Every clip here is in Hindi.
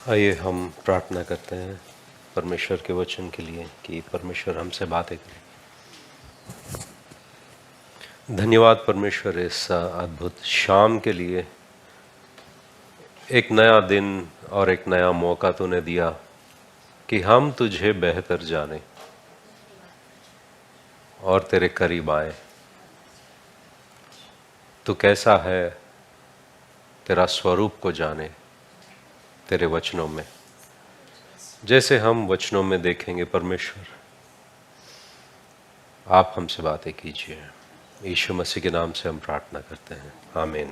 आइए हम प्रार्थना करते हैं परमेश्वर के वचन के लिए कि परमेश्वर हमसे बातें करें। धन्यवाद परमेश्वर इस अद्भुत शाम के लिए। एक नया दिन और एक नया मौका तूने दिया कि हम तुझे बेहतर जाने और तेरे करीब आए। तू कैसा है, तेरा स्वरूप को जाने तेरे वचनों में। जैसे हम वचनों में देखेंगे परमेश्वर, आप हमसे बातें कीजिए। यीशु मसीह के नाम से हम प्रार्थना करते हैं, आमीन।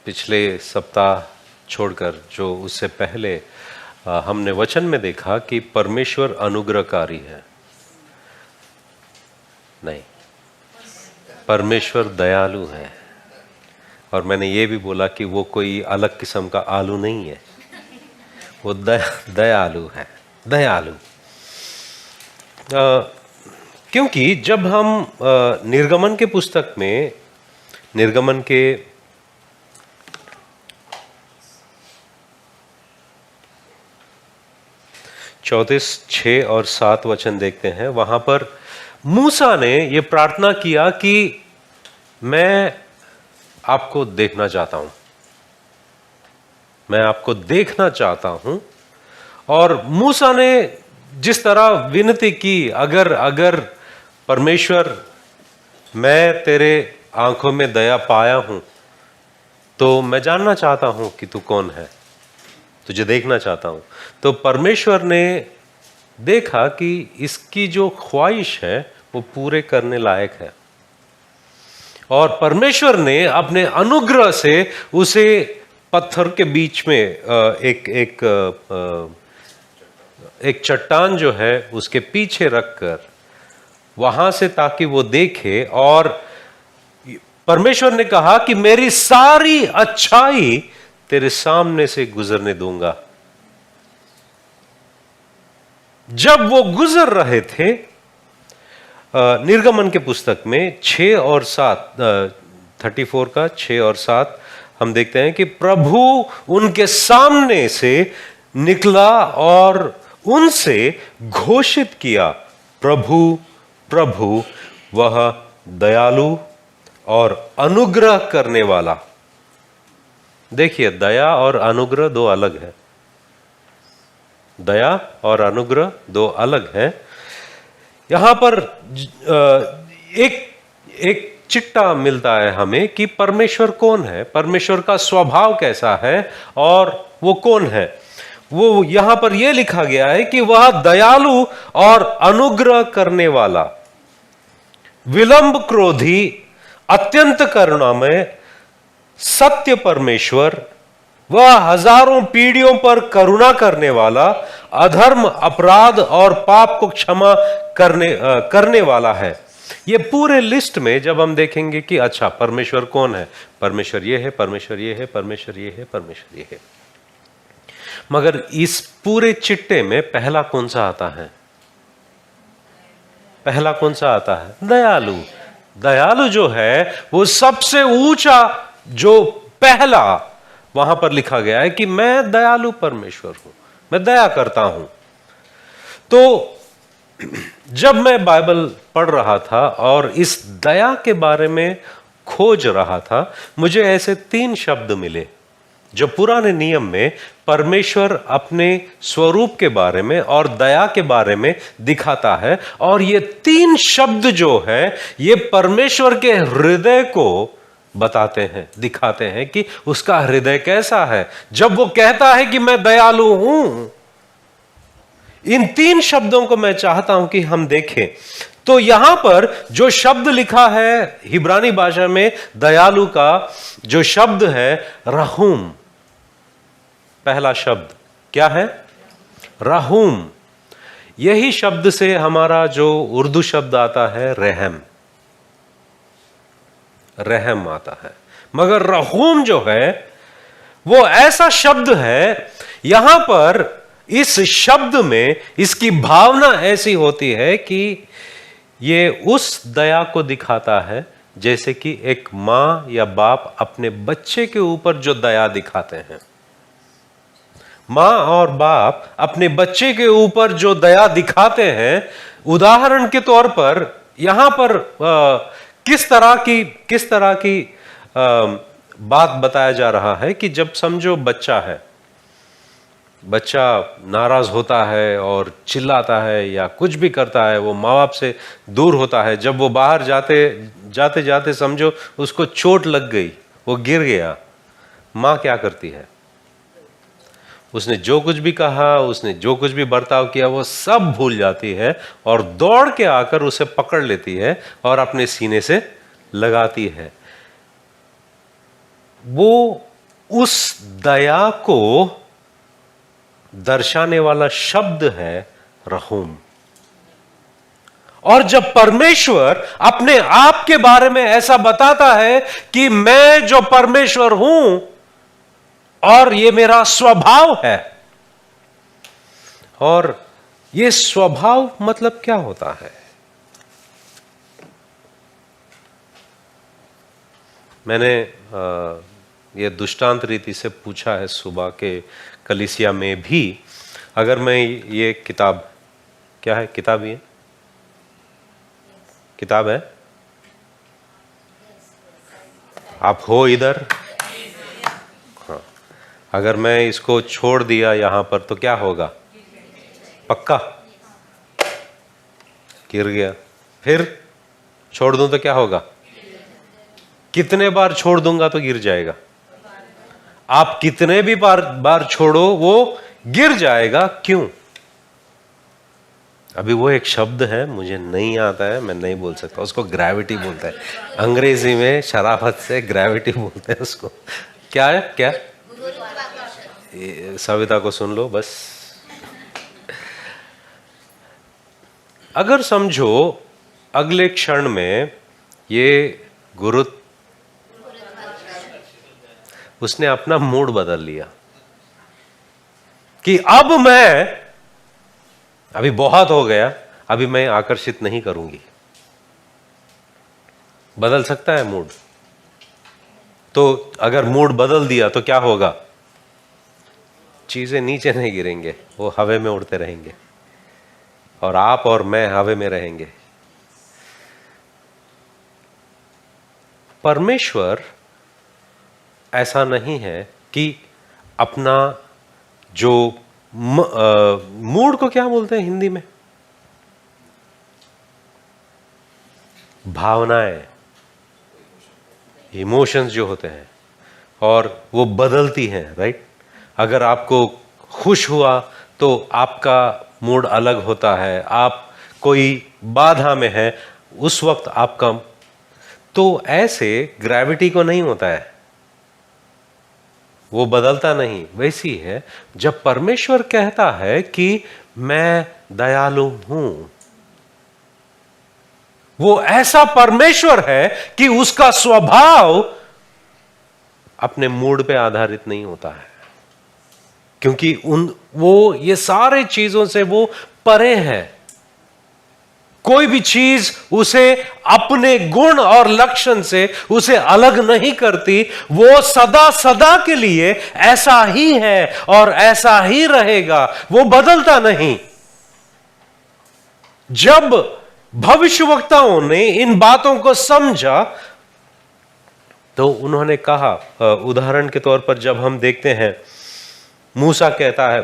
पिछले सप्ताह छोड़कर जो उससे पहले हमने वचन में देखा कि परमेश्वर अनुग्रहकारी है। नहीं, परमेश्वर दयालु है। और मैंने ये भी बोला कि वो कोई अलग किस्म का आलू नहीं है, वो दयालु है, दयालु। क्योंकि जब हम निर्गमन के पुस्तक में, निर्गमन के 34:6 और 7 वचन देखते हैं, वहां पर मूसा ने ये प्रार्थना किया कि मैं आपको देखना चाहता हूं, मैं आपको देखना चाहता हूं। और मूसा ने जिस तरह विनती की, अगर परमेश्वर मैं तेरे आंखों में दया पाया हूं तो मैं जानना चाहता हूं कि तू कौन है, तुझे देखना चाहता हूं। तो परमेश्वर ने देखा कि इसकी जो ख्वाहिश है वो पूरे करने लायक है, और परमेश्वर ने अपने अनुग्रह से उसे पत्थर के बीच में एक चट्टान जो है उसके पीछे रखकर वहां से, ताकि वो देखे, और परमेश्वर ने कहा कि मेरी सारी अच्छाई तेरे सामने से गुजरने दूंगा। जब वो गुजर रहे थे, निर्गमन के पुस्तक में 6 और 7, 34 का 6 और 7 हम देखते हैं कि प्रभु उनके सामने से निकला और उनसे घोषित किया, प्रभु प्रभु वह दयालु और अनुग्रह करने वाला। देखिए, दया और अनुग्रह दो अलग है। दया और अनुग्रह दो अलग है। यहां पर एक चिट्टा मिलता है हमें कि परमेश्वर कौन है, परमेश्वर का स्वभाव कैसा है और वो कौन है। वो यहां पर यह लिखा गया है कि वह दयालु और अनुग्रह करने वाला, विलंब क्रोधी, अत्यंत करुणामय, सत्य परमेश्वर, वह हजारों पीढ़ियों पर करुणा करने वाला, अधर्म, अपराध और पाप को क्षमा करने वाला है। ये पूरे लिस्ट में जब हम देखेंगे कि अच्छा परमेश्वर कौन है, परमेश्वर ये है, परमेश्वर ये है, परमेश्वर ये है, परमेश्वर ये है, मगर इस पूरे चिट्टे में पहला कौन सा आता है? पहला कौन सा आता है? दयालु। दयालु जो है वो सबसे ऊंचा, जो पहला वहां पर लिखा गया है कि मैं दयालु परमेश्वर हूं, मैं दया करता हूं। तो जब मैं बाइबल पढ़ रहा था और इस दया के बारे में खोज रहा था, मुझे ऐसे 3 शब्द मिले जो पुराने नियम में परमेश्वर अपने स्वरूप के बारे में और दया के बारे में दिखाता है। और ये 3 शब्द जो है ये परमेश्वर के हृदय को बताते हैं, दिखाते हैं कि उसका हृदय कैसा है जब वो कहता है कि मैं दयालु हूं। इन 3 शब्दों को मैं चाहता हूं कि हम देखें। तो यहां पर जो शब्द लिखा है हिब्रानी भाषा में दयालु का, जो शब्द है रहूम, पहला शब्द क्या है? रहूम। यही शब्द से हमारा जो उर्दू शब्द आता है रहम, रहम आता है। मगर रहूम जो है वो ऐसा शब्द है, यहां पर इस शब्द में इसकी भावना ऐसी होती है कि ये उस दया को दिखाता है जैसे कि एक मां या बाप अपने बच्चे के ऊपर जो दया दिखाते हैं। मां और बाप अपने बच्चे के ऊपर जो दया दिखाते हैं, उदाहरण के तौर पर यहां पर किस तरह की बात बताया जा रहा है कि जब समझो बच्चा है, बच्चा नाराज होता है और चिल्लाता है या कुछ भी करता है, वो माँ बाप से दूर होता है। जब वो बाहर जाते जाते समझो उसको चोट लग गई, वो गिर गया, माँ क्या करती है? उसने जो कुछ भी कहा, उसने जो कुछ भी बर्ताव किया, वो सब भूल जाती है और दौड़ के आकर उसे पकड़ लेती है और अपने सीने से लगाती है। वो उस दया को दर्शाने वाला शब्द है रहूम। और जब परमेश्वर अपने आप के बारे में ऐसा बताता है कि मैं जो परमेश्वर हूं और ये मेरा स्वभाव है, और ये स्वभाव मतलब क्या होता है? मैंने ये दृष्टांत रीति से पूछा है सुबह के कलीसिया में भी। अगर मैं ये किताब, क्या है किताब, ये किताब है, आप हो इधर? हाँ, अगर मैं इसको छोड़ दिया यहां पर तो क्या होगा? पक्का गिर गया। फिर छोड़ दूं तो क्या होगा? कितने बार छोड़ दूंगा तो गिर जाएगा? आप कितने भी बार छोड़ो वो गिर जाएगा। क्यों? अभी वो एक शब्द है, मुझे नहीं आता है, मैं नहीं बोल सकता उसको। ग्रेविटी बोलते हैं अंग्रेजी में, शराफत से ग्रेविटी बोलते हैं उसको। क्या है? क्या? सविता को सुन लो बस। अगर समझो अगले क्षण में ये गुरु, उसने अपना मूड बदल लिया कि अब मैं, अभी बहुत हो गया, अभी मैं आकर्षित नहीं करूंगी। बदल सकता है मूड? तो अगर मूड बदल दिया तो क्या होगा? चीजें नीचे नहीं गिरेंगे, वो हवा में उड़ते रहेंगे और आप और मैं हवा में रहेंगे। परमेश्वर ऐसा नहीं है कि अपना जो मूड को क्या बोलते हैं हिंदी में? भावनाएं, इमोशंस जो होते हैं, और वो बदलती हैं, राइट? अगर आपको खुश हुआ तो आपका मूड अलग होता है, आप कोई बाधा में है उस वक्त आपका, तो ऐसे ग्रेविटी को नहीं होता है, वो बदलता नहीं। वैसी है जब परमेश्वर कहता है कि मैं दयालु हूं, वो ऐसा परमेश्वर है कि उसका स्वभाव अपने मूड पे आधारित नहीं होता है, क्योंकि वो ये सारे चीजों से वो परे है। कोई भी चीज उसे अपने गुण और लक्षण से उसे अलग नहीं करती। वो सदा सदा के लिए ऐसा ही है और ऐसा ही रहेगा, वो बदलता नहीं। जब भविष्यवक्ताओं ने इन बातों को समझा तो उन्होंने कहा, उदाहरण के तौर पर जब हम देखते हैं मूसा कहता है,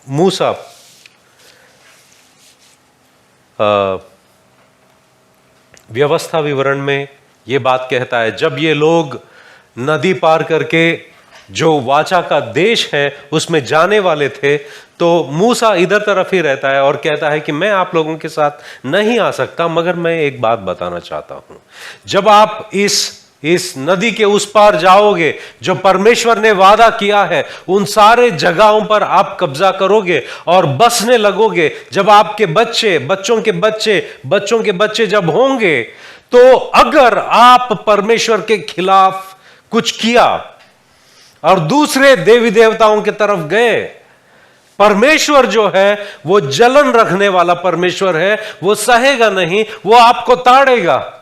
मूसा व्यवस्था विवरण में यह बात कहता है, जब ये लोग नदी पार करके जो वाचा का देश है उसमें जाने वाले थे, तो मूसा इधर तरफ ही रहता है और कहता है कि मैं आप लोगों के साथ नहीं आ सकता, मगर मैं एक बात बताना चाहता हूं। जब आप इस नदी के उस पार जाओगे, जो परमेश्वर ने वादा किया है, उन सारे जगहों पर आप कब्जा करोगे और बसने लगोगे। जब आपके बच्चे, बच्चों के बच्चे जब होंगे, तो अगर आप परमेश्वर के खिलाफ कुछ किया और दूसरे देवी देवताओं की तरफ गए, परमेश्वर जो है वो जलन रखने वाला परमेश्वर है, वो सहेगा नहीं, वो आपको ताड़ेगा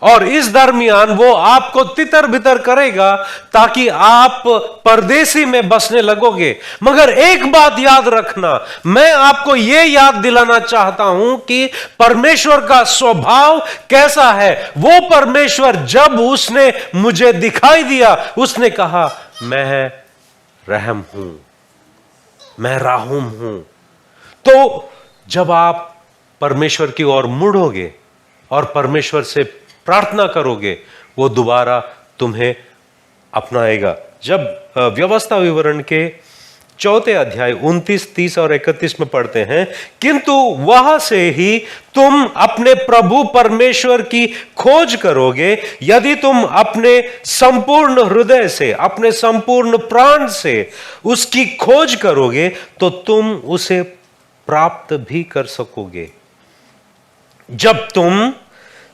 और इस दरमियान वो आपको तितर बितर करेगा ताकि आप परदेसी में बसने लगोगे। मगर एक बात याद रखना, मैं आपको यह याद दिलाना चाहता हूं कि परमेश्वर का स्वभाव कैसा है। वो परमेश्वर जब उसने मुझे दिखाई दिया, उसने कहा मैं रहम हूं, मैं राहुम हूं। तो जब आप परमेश्वर की ओर मुड़ोगे और परमेश्वर से प्रार्थना करोगे, वो दोबारा तुम्हें अपनाएगा। जब व्यवस्था विवरण के 4 अध्याय 29, 30 और 31 में पढ़ते हैं, किंतु वहां से ही तुम अपने प्रभु परमेश्वर की खोज करोगे। यदि तुम अपने संपूर्ण हृदय से, अपने संपूर्ण प्राण से उसकी खोज करोगे तो तुम उसे प्राप्त भी कर सकोगे। जब तुम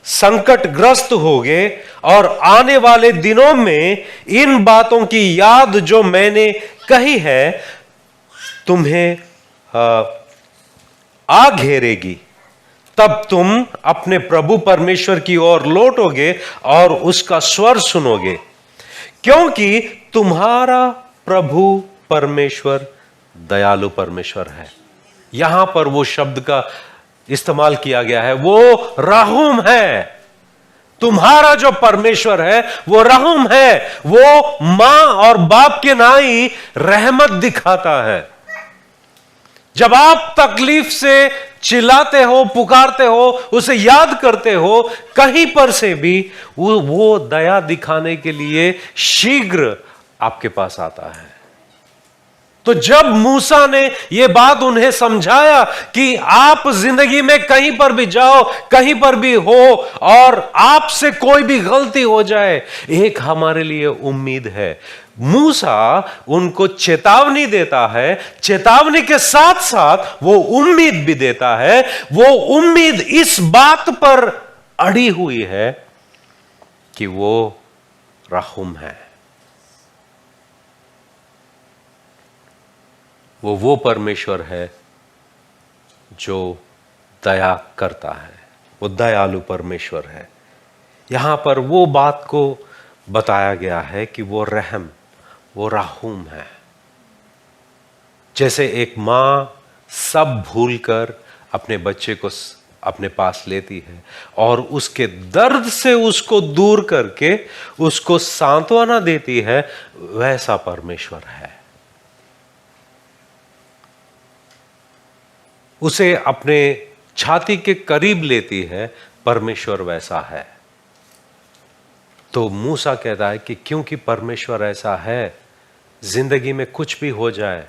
संकटग्रस्त होगे और आने वाले दिनों में इन बातों की याद जो मैंने कही है तुम्हें आ घेरेगी, तब तुम अपने प्रभु परमेश्वर की ओर लौटोगे और उसका स्वर सुनोगे, क्योंकि तुम्हारा प्रभु परमेश्वर दयालु परमेश्वर है। यहां पर वो शब्द का इस्तेमाल किया गया है, वो रहूम है। तुम्हारा जो परमेश्वर है वो रहूम है, वो मां और बाप के नाई रहमत दिखाता है। जब आप तकलीफ से चिल्लाते हो, पुकारते हो, उसे याद करते हो, कहीं पर से भी वो दया दिखाने के लिए शीघ्र आपके पास आता है। तो जब मूसा ने यह बात उन्हें समझाया कि आप जिंदगी में कहीं पर भी जाओ, कहीं पर भी हो और आपसे कोई भी गलती हो जाए, एक हमारे लिए उम्मीद है। मूसा उनको चेतावनी देता है, चेतावनी के साथ साथ वो उम्मीद भी देता है। वो उम्मीद इस बात पर अड़ी हुई है कि वो रहूम है। वो परमेश्वर है जो दया करता है, वो दयालु परमेश्वर है। यहां पर वो बात को बताया गया है कि वो रहम, वो राहूम है। जैसे एक मां सब भूलकर अपने बच्चे को अपने पास लेती है और उसके दर्द से उसको दूर करके उसको सांत्वना देती है, वैसा परमेश्वर है। उसे अपने छाती के करीब लेती है, परमेश्वर वैसा है। तो मूसा कहता है कि क्योंकि परमेश्वर ऐसा है, जिंदगी में कुछ भी हो जाए,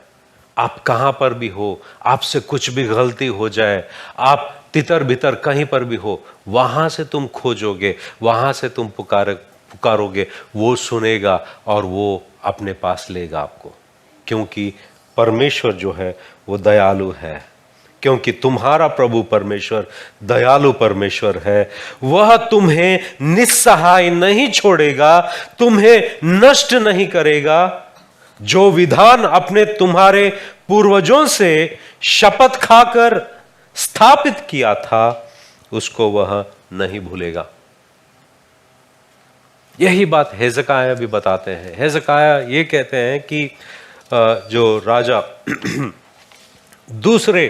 आप कहां पर भी हो, आपसे कुछ भी गलती हो जाए, आप तितर बितर कहीं पर भी हो, वहां से तुम खोजोगे, वहां से तुम पुकारोगे, वो सुनेगा और वो अपने पास लेगा आपको। क्योंकि परमेश्वर जो है वो दयालु है, क्योंकि तुम्हारा प्रभु परमेश्वर दयालु परमेश्वर है। वह तुम्हें निस्सहाय नहीं छोड़ेगा, तुम्हें नष्ट नहीं करेगा। जो विधान अपने तुम्हारे पूर्वजों से शपथ खाकर स्थापित किया था, उसको वह नहीं भूलेगा। यही बात हेzekiah भी बताते हैं। हेzekiah ये कहते हैं कि जो राजा दूसरे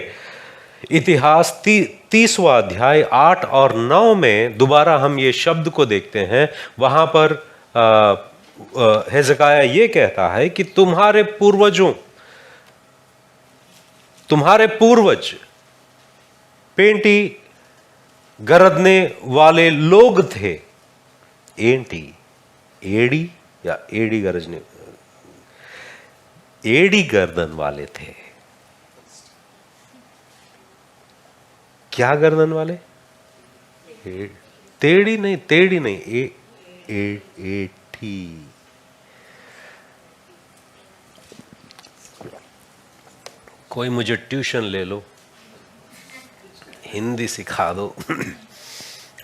इतिहास 30वां अध्याय 8 और 9 में दोबारा हम ये शब्द को देखते हैं। वहां पर हेzekiah ये कहता है कि तुम्हारे पूर्वज पेंटी गरदने वाले लोग थे। एड़ी या एड़ी गरजने, एड़ी गर्दन वाले थे। क्या गर्दन वाले? टेढ़ी नहीं, एठी। कोई मुझे ट्यूशन ले लो, हिंदी सिखा दो।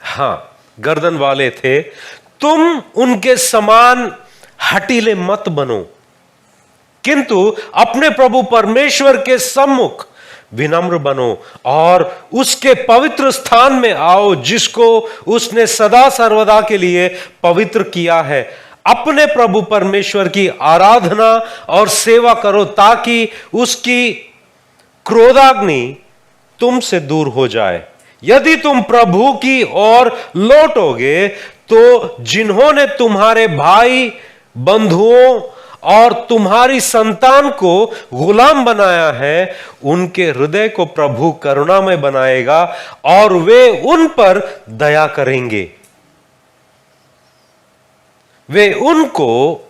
हां, गर्दन वाले थे। तुम उनके समान हटीले मत बनो। किंतु अपने प्रभु परमेश्वर के सम्मुख विनम्र बनो और उसके पवित्र स्थान में आओ, जिसको उसने सदा सर्वदा के लिए पवित्र किया है। अपने प्रभु परमेश्वर की आराधना और सेवा करो, ताकि उसकी क्रोधाग्नि तुमसे दूर हो जाए। यदि तुम प्रभु की ओर लौटोगे, तो जिन्होंने तुम्हारे भाई बंधुओं और तुम्हारी संतान को गुलाम बनाया है, उनके हृदय को प्रभु करुणामय बनाएगा और वे उन पर दया करेंगे। वे उनको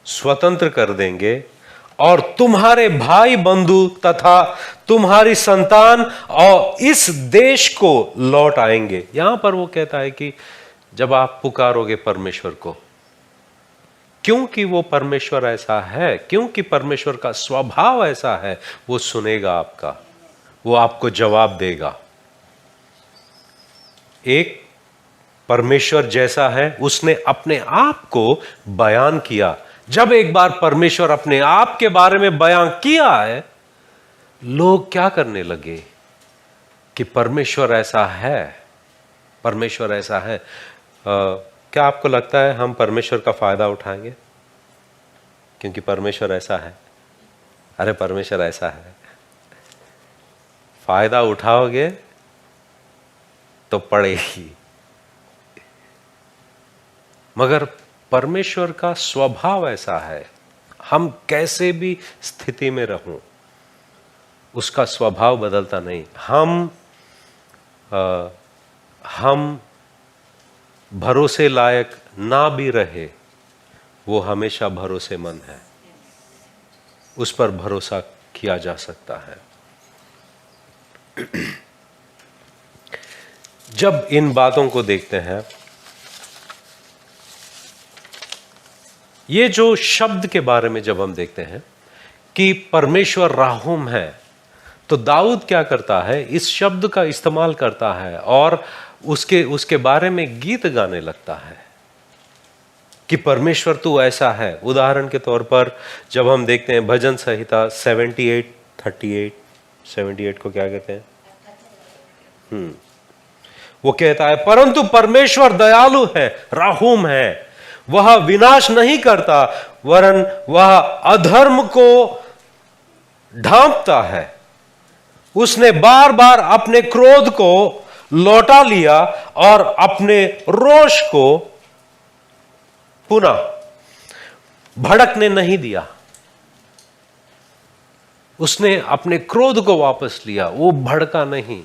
स्वतंत्र कर देंगे और तुम्हारे भाई बंधु तथा तुम्हारी संतान और इस देश को लौट आएंगे। यहां पर वो कहता है कि जब आप पुकारोगे परमेश्वर को, क्योंकि वो परमेश्वर ऐसा है, क्योंकि परमेश्वर का स्वभाव ऐसा है, वो सुनेगा आपका, वो आपको जवाब देगा। एक परमेश्वर जैसा है, उसने अपने आप को बयान किया। जब एक बार परमेश्वर अपने आप के बारे में बयान किया है, लोग क्या करने लगे कि परमेश्वर ऐसा है, परमेश्वर ऐसा है। क्या आपको लगता है हम परमेश्वर का फायदा उठाएंगे क्योंकि परमेश्वर ऐसा है? अरे परमेश्वर ऐसा है, फायदा उठाओगे तो पड़ेगी। मगर परमेश्वर का स्वभाव ऐसा है, हम कैसे भी स्थिति में रहूं, उसका स्वभाव बदलता नहीं। हम भरोसे लायक ना भी रहे, वो हमेशा भरोसेमंद है, उस पर भरोसा किया जा सकता है। जब इन बातों को देखते हैं, ये जो शब्द के बारे में जब हम देखते हैं कि परमेश्वर राहुम है, तो दाऊद क्या करता है, इस शब्द का इस्तेमाल करता है और उसके बारे में गीत गाने लगता है कि परमेश्वर तू ऐसा है। उदाहरण के तौर पर जब हम देखते हैं भजन संहिता 78 को क्या कहते हैं, वो कहता है, परंतु परमेश्वर दयालु है, राहुम है, वह विनाश नहीं करता, वरन वह अधर्म को ढांपता है। उसने बार बार अपने क्रोध को लौटा लिया और अपने रोष को पुनः भड़कने नहीं दिया। उसने अपने क्रोध को वापस लिया, वो भड़का नहीं।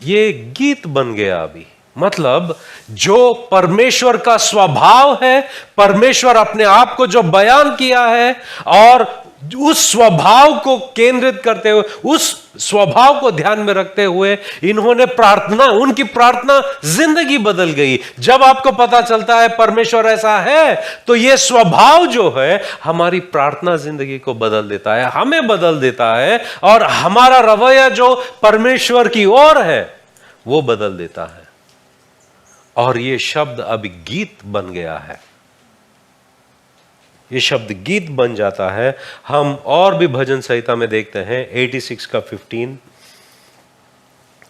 ये गीत बन गया अभी। मतलब जो परमेश्वर का स्वभाव है, परमेश्वर अपने आप को जो बयान किया है, और उस स्वभाव को केंद्रित करते हुए, उस स्वभाव को ध्यान में रखते हुए इन्होंने प्रार्थना, उनकी प्रार्थना जिंदगी बदल गई। जब आपको पता चलता है परमेश्वर ऐसा है, तो यह स्वभाव जो है हमारी प्रार्थना जिंदगी को बदल देता है, हमें बदल देता है, और हमारा रवैया जो परमेश्वर की ओर है वो बदल देता है। और ये शब्द अब गीत बन गया है, ये शब्द गीत बन जाता है। हम और भी भजन संहिता में देखते हैं 86 का 15,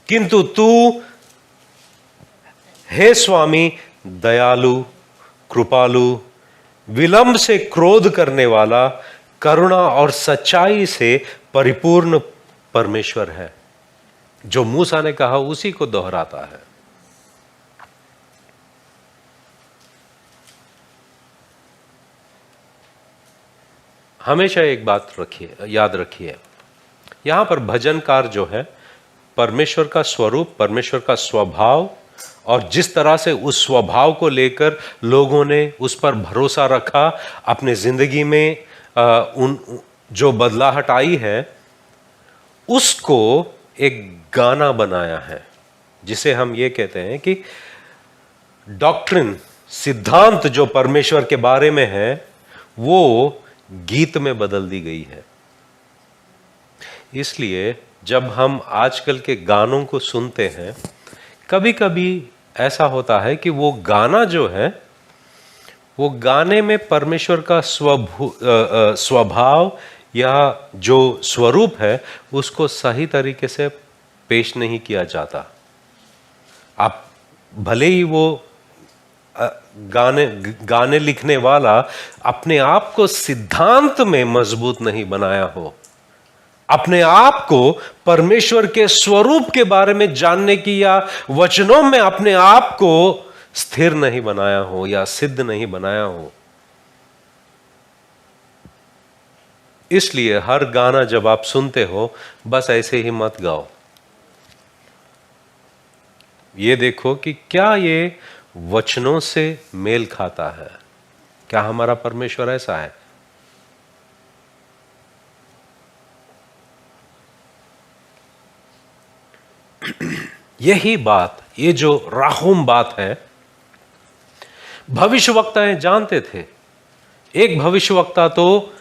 किंतु तू हे स्वामी दयालु कृपालु, विलंब से क्रोध करने वाला, करुणा और सच्चाई से परिपूर्ण परमेश्वर है। जो मूसा ने कहा उसी को दोहराता है। हमेशा एक बात रखिए, याद रखिए, यहां पर भजनकार जो है परमेश्वर का स्वरूप, परमेश्वर का स्वभाव, और जिस तरह से उस स्वभाव को लेकर लोगों ने उस पर भरोसा रखा, अपने जिंदगी में उन जो बदलाहट आई है, उसको एक गाना बनाया है, जिसे हम ये कहते हैं कि डॉक्ट्रिन, सिद्धांत जो परमेश्वर के बारे में है, वो गीत में बदल दी गई है। इसलिए जब हम आजकल के गानों को सुनते हैं, कभी कभी ऐसा होता है कि वो गाना जो है, वो गाने में परमेश्वर का स्वभाव या जो स्वरूप है उसको सही तरीके से पेश नहीं किया जाता। आप भले ही वो गाने लिखने वाला अपने आप को सिद्धांत में मजबूत नहीं बनाया हो, अपने आप को परमेश्वर के स्वरूप के बारे में जानने की या वचनों में अपने आप को स्थिर नहीं बनाया हो या सिद्ध नहीं बनाया हो, इसलिए हर गाना जब आप सुनते हो बस ऐसे ही मत गाओ। ये देखो कि क्या ये वचनों से मेल खाता है, क्या हमारा परमेश्वर ऐसा है। यही बात, ये जो राहुम बात है, भविष्यवक्ताएं जानते थे। एक भविष्यवक्ता तो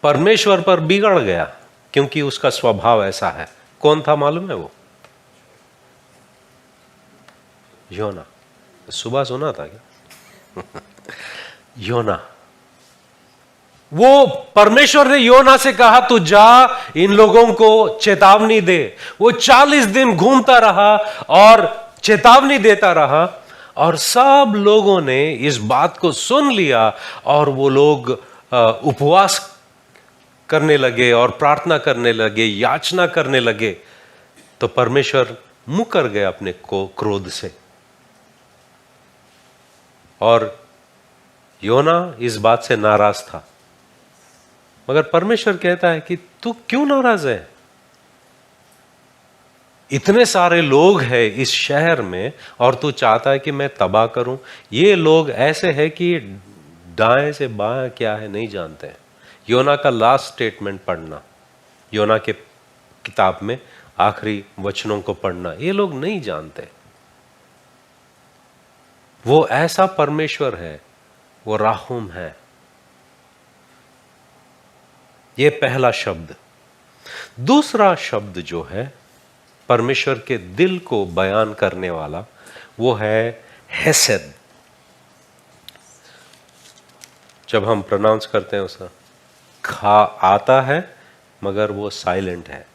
परमेश्वर पर बिगड़ गया क्योंकि उसका स्वभाव ऐसा है। कौन था मालूम है वो? योना। सुबह सुना था क्या? योना। वो परमेश्वर ने योना से कहा तू जा इन लोगों को चेतावनी दे। वो 40 दिन घूमता रहा और चेतावनी देता रहा और सब लोगों ने इस बात को सुन लिया और वो लोग उपवास करने लगे और प्रार्थना करने लगे, याचना करने लगे। तो परमेश्वर मुकर गए अपने को क्रोध से और योना इस बात से नाराज था। मगर परमेश्वर कहता है कि तू क्यों नाराज है? इतने सारे लोग हैं इस शहर में और तू चाहता है कि मैं तबाह करूं। ये लोग ऐसे हैं कि दाएं से बाएं क्या है नहीं जानते हैं। योना का लास्ट स्टेटमेंट पढ़ना, योना के किताब में आखिरी वचनों को पढ़ना, ये लोग नहीं जानते। वो ऐसा परमेश्वर है, वो राहुम है। ये पहला शब्द। दूसरा शब्द जो है परमेश्वर के दिल को बयान करने वाला, वो है हेसेद। जब हम प्रोनाउंस करते हैं उसका खा आता है मगर वो साइलेंट है,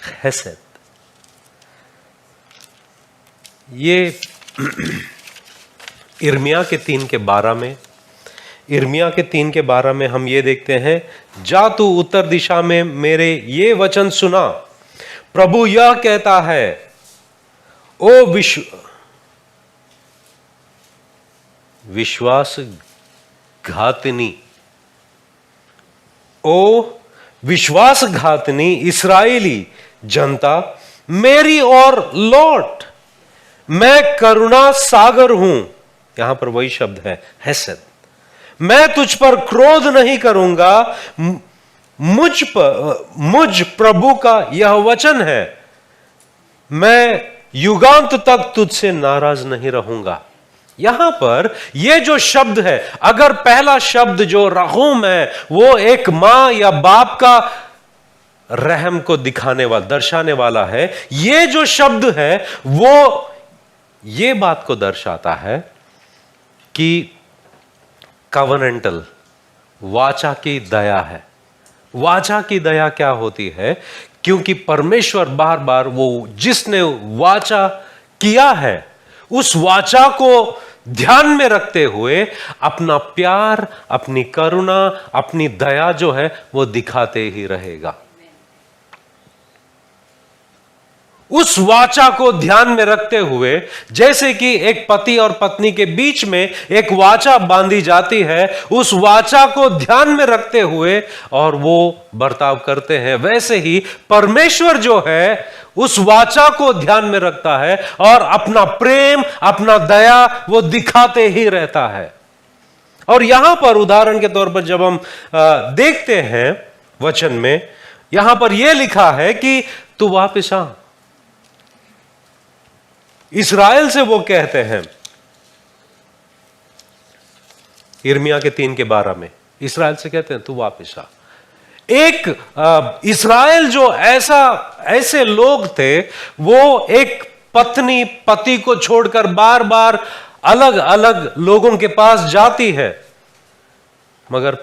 हेसेद। ये इर्मिया के 3:12 में, इर्मिया के 3:12 में हम ये देखते हैं, जा तू उत्तर दिशा में मेरे ये वचन सुना, प्रभु यह कहता है, ओ विश्वासघातिनी, ओ विश्वासघातिनी इस्राएली जनता, मेरी ओर लौट, मैं करुणा सागर हूं। यहां पर वही शब्द है हेसेद। मैं तुझ पर क्रोध नहीं करूंगा, मुझ प्रभु का यह वचन है, मैं युगांत तक तुझसे नाराज नहीं रहूंगा। यहां पर यह जो शब्द है, अगर पहला शब्द जो राहुम है वो एक मां या बाप का रहम को दिखाने वाला, दर्शाने वाला है, यह जो शब्द है वो ये बात को दर्शाता है कि कवनेंटल, वाचा की दया है। वाचा की दया क्या होती है? क्योंकि परमेश्वर बार बार वो जिसने वाचा किया है उस वाचा को ध्यान में रखते हुए अपना प्यार, अपनी करुणा, अपनी दया जो है वो दिखाते ही रहेगा। उस वाचा को ध्यान में रखते हुए, जैसे कि एक पति और पत्नी के बीच में एक वाचा बांधी जाती है, उस वाचा को ध्यान में रखते हुए और वो बर्ताव करते हैं, वैसे ही परमेश्वर जो है उस वाचा को ध्यान में रखता है और अपना प्रेम, अपना दया वो दिखाते ही रहता है। और यहां पर उदाहरण के तौर पर जब हम देखते हैं वचन में, यहां पर यह लिखा है कि तू वापस आ। इस्राएल से वो कहते हैं, इर्मिया के 3:12 में इस्राएल से कहते हैं तू वापस आ। एक इस्राएल जो ऐसे लोग थे, वो एक पत्नी पति को छोड़कर बार बार अलग अलग लोगों के पास जाती है, मगर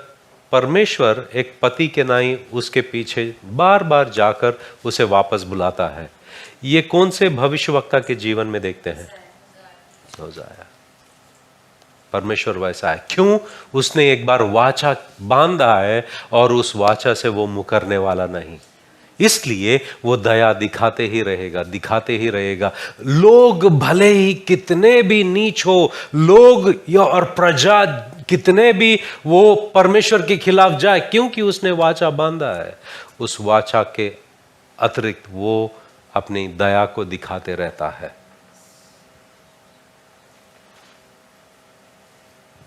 परमेश्वर एक पति के नाई उसके पीछे बार बार जाकर उसे वापस बुलाता है। ये कौन से भविष्यवक्ता के जीवन में देखते हैं? होशाया। परमेश्वर वैसा है। क्यों? उसने एक बार वाचा बांधा है और उस वाचा से वो मुकरने वाला नहीं, इसलिए वो दया दिखाते ही रहेगा, दिखाते ही रहेगा। लोग भले ही कितने भी नीच हो, लोग या और प्रजा कितने भी वो परमेश्वर के खिलाफ जाए, क्योंकि उसने वाचा बांधा है, उस वाचा के अतिरिक्त वो अपनी दया को दिखाते रहता है।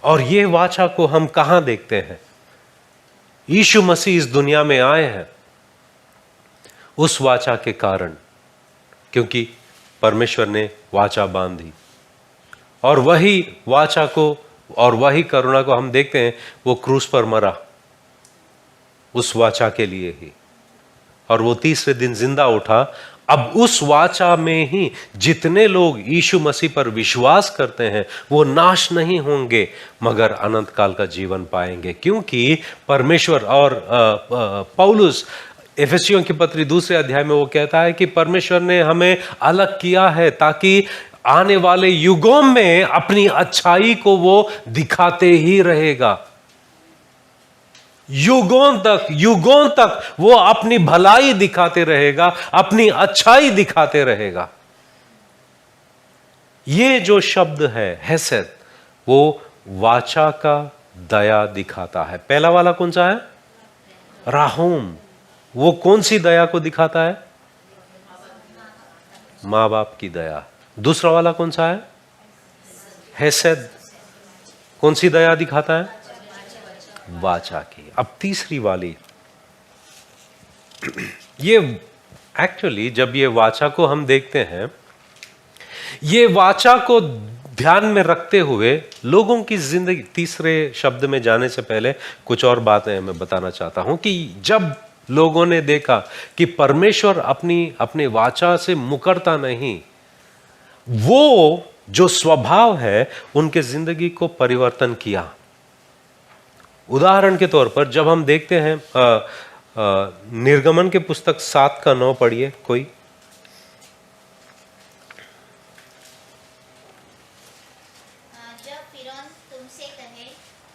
और ये वाचा को हम कहां देखते हैं? यीशु मसीह इस दुनिया में आए हैं उस वाचा के कारण, क्योंकि परमेश्वर ने वाचा बांधी, और वही वाचा को और वही करुणा को हम देखते हैं, वो क्रूस पर मरा उस वाचा के लिए ही, और वो तीसरे दिन जिंदा उठा। अब उस वाचा में ही जितने लोग यीशु मसीह पर विश्वास करते हैं वो नाश नहीं होंगे मगर अनंत काल का जीवन पाएंगे, क्योंकि परमेश्वर और पौलुस एफेसियों की पत्री 2 अध्याय में वो कहता है कि परमेश्वर ने हमें अलग किया है ताकि आने वाले युगों में अपनी अच्छाई को वो दिखाते ही रहेगा। युगों तक वो अपनी भलाई दिखाते रहेगा, अपनी अच्छाई दिखाते रहेगा। ये जो शब्द है हेसेद, वो वाचा का दया दिखाता है। पहला वाला कौन सा है? राहूम। वो कौन सी दया को दिखाता है? मां बाप की दया। दूसरा वाला कौन सा है? हेसेद। कौन सी दया दिखाता है? वाचा की। अब तीसरी वाली, ये एक्चुअली जब ये वाचा को हम देखते हैं, ये वाचा को ध्यान में रखते हुए लोगों की जिंदगी, तीसरे शब्द में जाने से पहले कुछ और बातें मैं बताना चाहता हूं कि जब लोगों ने देखा कि परमेश्वर अपने वाचा से मुकरता नहीं, वो जो स्वभाव है उनके जिंदगी को परिवर्तन किया। उदाहरण के तौर पर जब हम देखते हैं निर्गमन के पुस्तक 7:9 पढ़िए कोई। जब फिरौन तुमसे कहे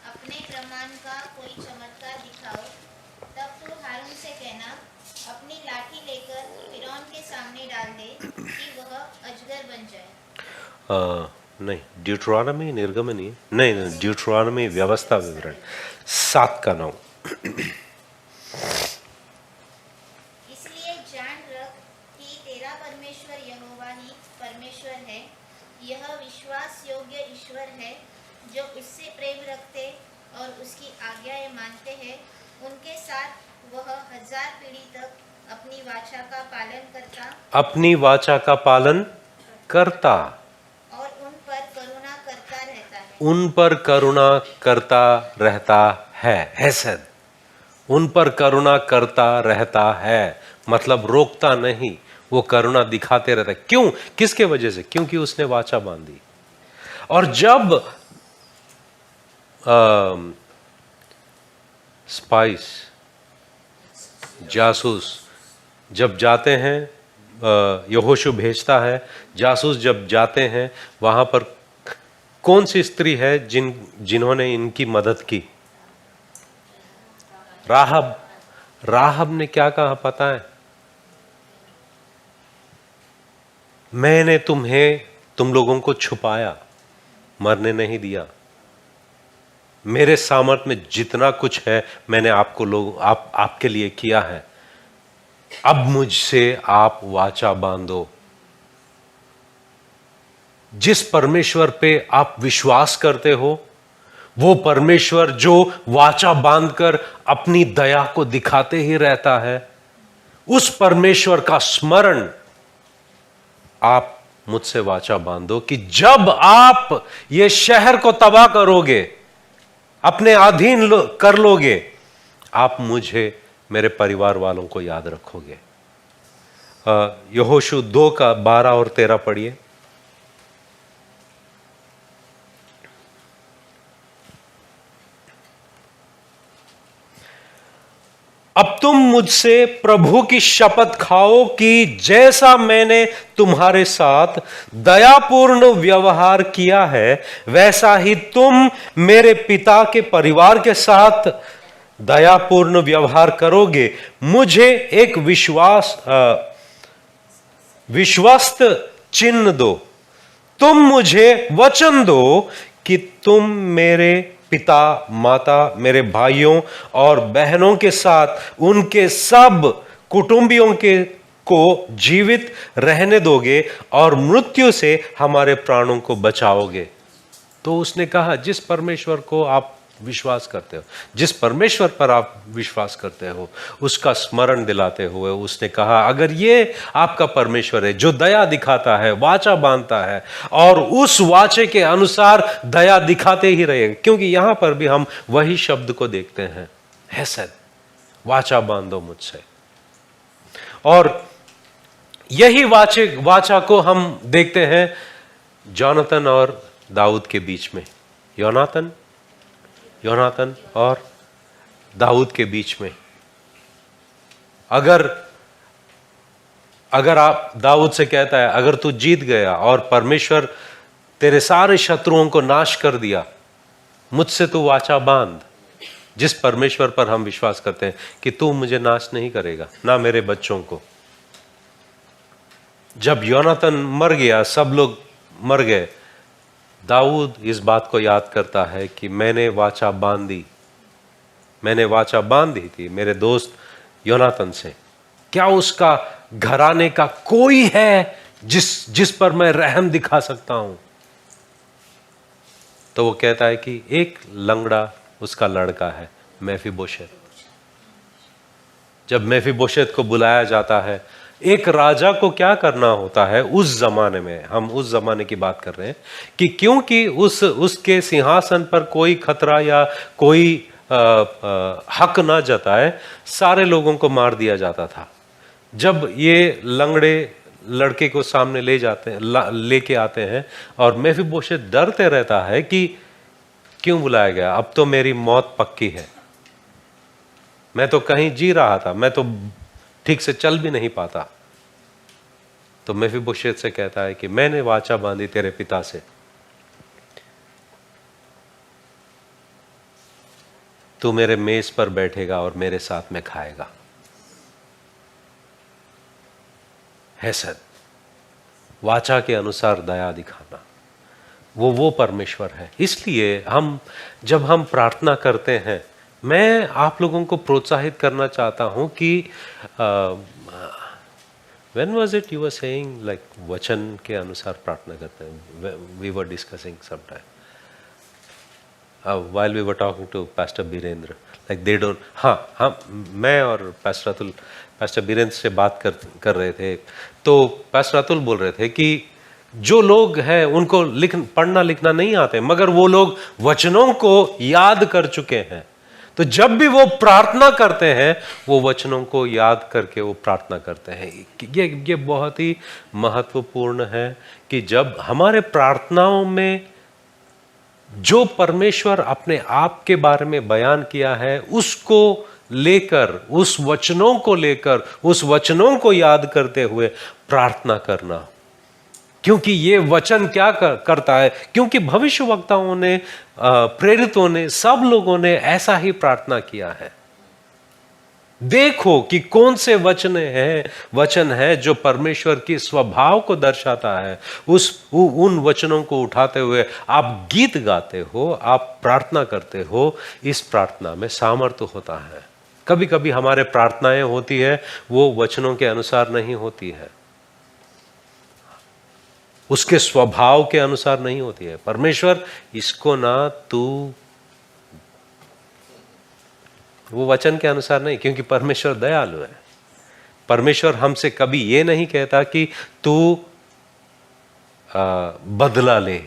अपने प्रमाण का कोई चमत्कार दिखाओ, तब तू हारून से कहना अपनी लाठी लेकर फिरौन के सामने डाल दे कि वह अजगर बन जाए। नहीं, ड्यूटरोनॉमी निर्गमनी नहीं, ड्यूटरोनॉमी व्यवस्था विवरण 7:9। इसलिए जान रख कि तेरा परमेश्वर यहोवा ही परमेश्वर है, यह विश्वास योग्य ईश्वर है, जो उससे प्रेम रखते और उसकी आज्ञाएं मानते हैं। उनके साथ वह 1000 पीढ़ी तक अपनी वाचा का पालन करता और उन पर करुणा करता रहता है। हेसेद, उन पर करुणा करता रहता है, मतलब रोकता नहीं, वो करुणा दिखाते रहता है। क्यों? किसके वजह से? क्योंकि उसने वाचा बांधी। और जब स्पाइस, जासूस जब जाते हैं, यहोशू भेजता है, जासूस जब जाते हैं, वहां पर कौन सी स्त्री है जिन्होंने इनकी मदद की? राहब। राहब ने क्या कहा पता है? मैंने तुम लोगों को छुपाया, मरने नहीं दिया। मेरे सामर्थ्य में जितना कुछ है मैंने आपके लिए किया है। अब मुझसे आप वाचा बांधो। जिस परमेश्वर पे आप विश्वास करते हो, वो परमेश्वर जो वाचा बांधकर अपनी दया को दिखाते ही रहता है, उस परमेश्वर का स्मरण आप मुझसे वाचा बांधो कि जब आप ये शहर को तबाह करोगे, अपने अधीन कर लोगे, आप मुझे, मेरे परिवार वालों को याद रखोगे। यहोशू 2 का 12 और 13 पढ़िए। अब तुम मुझसे प्रभु की शपथ खाओ कि जैसा मैंने तुम्हारे साथ दयापूर्ण व्यवहार किया है वैसा ही तुम मेरे पिता के परिवार के साथ दयापूर्ण व्यवहार करोगे। मुझे एक विश्वस्त चिन्ह दो। तुम मुझे वचन दो कि तुम मेरे पिता माता मेरे भाइयों और बहनों के साथ उनके सब कुटुंबियों को जीवित रहने दोगे और मृत्यु से हमारे प्राणों को बचाओगे। तो उसने कहा, जिस परमेश्वर को आप विश्वास करते हो, जिस परमेश्वर पर आप विश्वास करते हो, उसका स्मरण दिलाते हुए उसने कहा, अगर ये आपका परमेश्वर है जो दया दिखाता है, वाचा बांधता है और उस वाचे के अनुसार दया दिखाते ही रहेगा, क्योंकि यहां पर भी हम वही शब्द को देखते हैं, हेसेद, वाचा बांधो मुझसे। और यही वाचा को हम देखते हैं जोनाथन और दाऊद के बीच में, योनातन और दाऊद के बीच में। अगर आप दाऊद से कहता है, अगर तू जीत गया और परमेश्वर तेरे सारे शत्रुओं को नाश कर दिया, मुझसे तू वाचा बांध, जिस परमेश्वर पर हम विश्वास करते हैं कि तू मुझे नाश नहीं करेगा, ना मेरे बच्चों को। जब योनातन मर गया, सब लोग मर गए, दाऊद इस बात को याद करता है कि मैंने वाचा बांध दी थी मेरे दोस्त योनातन से। क्या उसका घराने का कोई है जिस पर मैं रहम दिखा सकता हूं? तो वो कहता है कि एक लंगड़ा उसका लड़का है, मेफीबोशेत। जब मेफीबोशेत को बुलाया जाता है, एक राजा को क्या करना होता है उस जमाने में, हम उस जमाने की बात कर रहे हैं, कि क्योंकि उसके सिंहासन पर कोई खतरा या कोई हक ना जताए, सारे लोगों को मार दिया जाता था। जब ये लंगड़े लड़के को सामने लेके आते हैं और मेफीबोशेत डरते रहता है कि क्यों बुलाया गया, अब तो मेरी मौत पक्की है, मैं तो कहीं जी रहा था, मैं तो ठीक से चल भी नहीं पाता। तो मेफीबोशेत से कहता है कि मैंने वाचा बांधी तेरे पिता से, तू मेरे मेज पर बैठेगा और मेरे साथ में खाएगा। हेसेद, वाचा के अनुसार दया दिखाना, वो परमेश्वर है। इसलिए जब हम प्रार्थना करते हैं, मैं आप लोगों को प्रोत्साहित करना चाहता हूं कि when was it you were saying like वचन के अनुसार प्रार्थना करते हैं? We were discussing sometime while we were talking to Pastor Birendra, like they don't, हाँ मैं और Pastor Birendra से बात कर रहे थे, तो Pastor अतुल बोल रहे थे कि जो लोग हैं उनको पढ़ना लिखना नहीं आते, मगर वो लोग वचनों को याद कर चुके हैं। तो जब भी वो प्रार्थना करते हैं, वो वचनों को याद करके वो प्रार्थना करते हैं। ये बहुत ही महत्वपूर्ण है कि जब हमारे प्रार्थनाओं में जो परमेश्वर अपने आप के बारे में बयान किया है, उसको लेकर, उस वचनों को लेकर, उस वचनों को याद करते हुए प्रार्थना करना। क्योंकि ये वचन क्या करता है, क्योंकि भविष्यवक्ताओं ने, प्रेरितों ने, सब लोगों ने ऐसा ही प्रार्थना किया है। देखो कि कौन से वचन है जो परमेश्वर की स्वभाव को दर्शाता है। उन वचनों को उठाते हुए आप गीत गाते हो, आप प्रार्थना करते हो। इस प्रार्थना में सामर्थ्य होता है। कभी कभी हमारे प्रार्थनाएं होती है, वो वचनों के अनुसार नहीं होती है, उसके स्वभाव के अनुसार नहीं होती है। परमेश्वर इसको ना तू, वो वचन के अनुसार नहीं, क्योंकि परमेश्वर दयालु है। परमेश्वर हमसे कभी ये नहीं कहता कि तू बदला ले,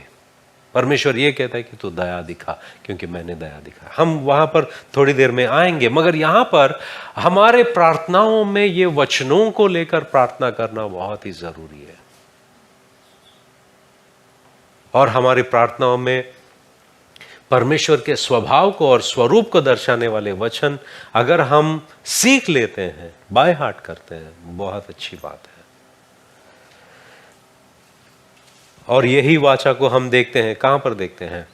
परमेश्वर ये कहता है कि तू दया दिखा, क्योंकि मैंने दया दिखा। हम वहां पर थोड़ी देर में आएंगे, मगर यहां पर हमारे प्रार्थनाओं में ये वचनों को लेकर प्रार्थना करना बहुत ही जरूरी है। और हमारी प्रार्थनाओं में परमेश्वर के स्वभाव को और स्वरूप को दर्शाने वाले वचन अगर हम सीख लेते हैं, बाय हार्ट करते हैं, बहुत अच्छी बात है। और यही वाचा को हम देखते हैं, कहां पर देखते हैं?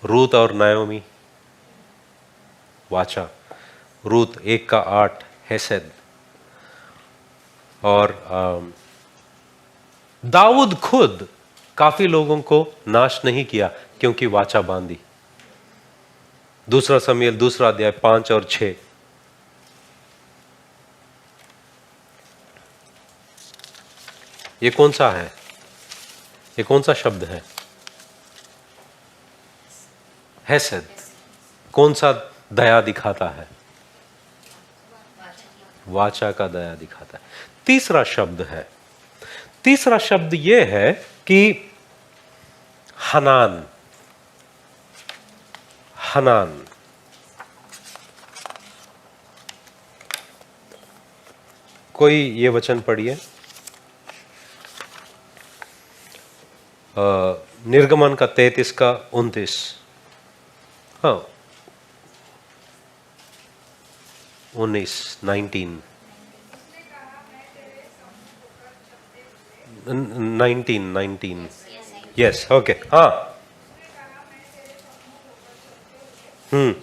रूत और नायोमी वाचा, रूत 1:8, हेसेद। और दाऊद खुद काफी लोगों को नाश नहीं किया क्योंकि वाचा बांधी। 2 शमूएल 2 अध्याय 5 और 6। ये कौन सा है? ये कौन सा शब्द है? हेसेद। कौन सा दया दिखाता है? वाचा का दया दिखाता है। तीसरा शब्द है, तीसरा शब्द यह है कि हनान। हनान कोई ये वचन पढ़िए, निर्गमन का 33:29। हाँ, 19 यस, ओके, हाँ। हम्म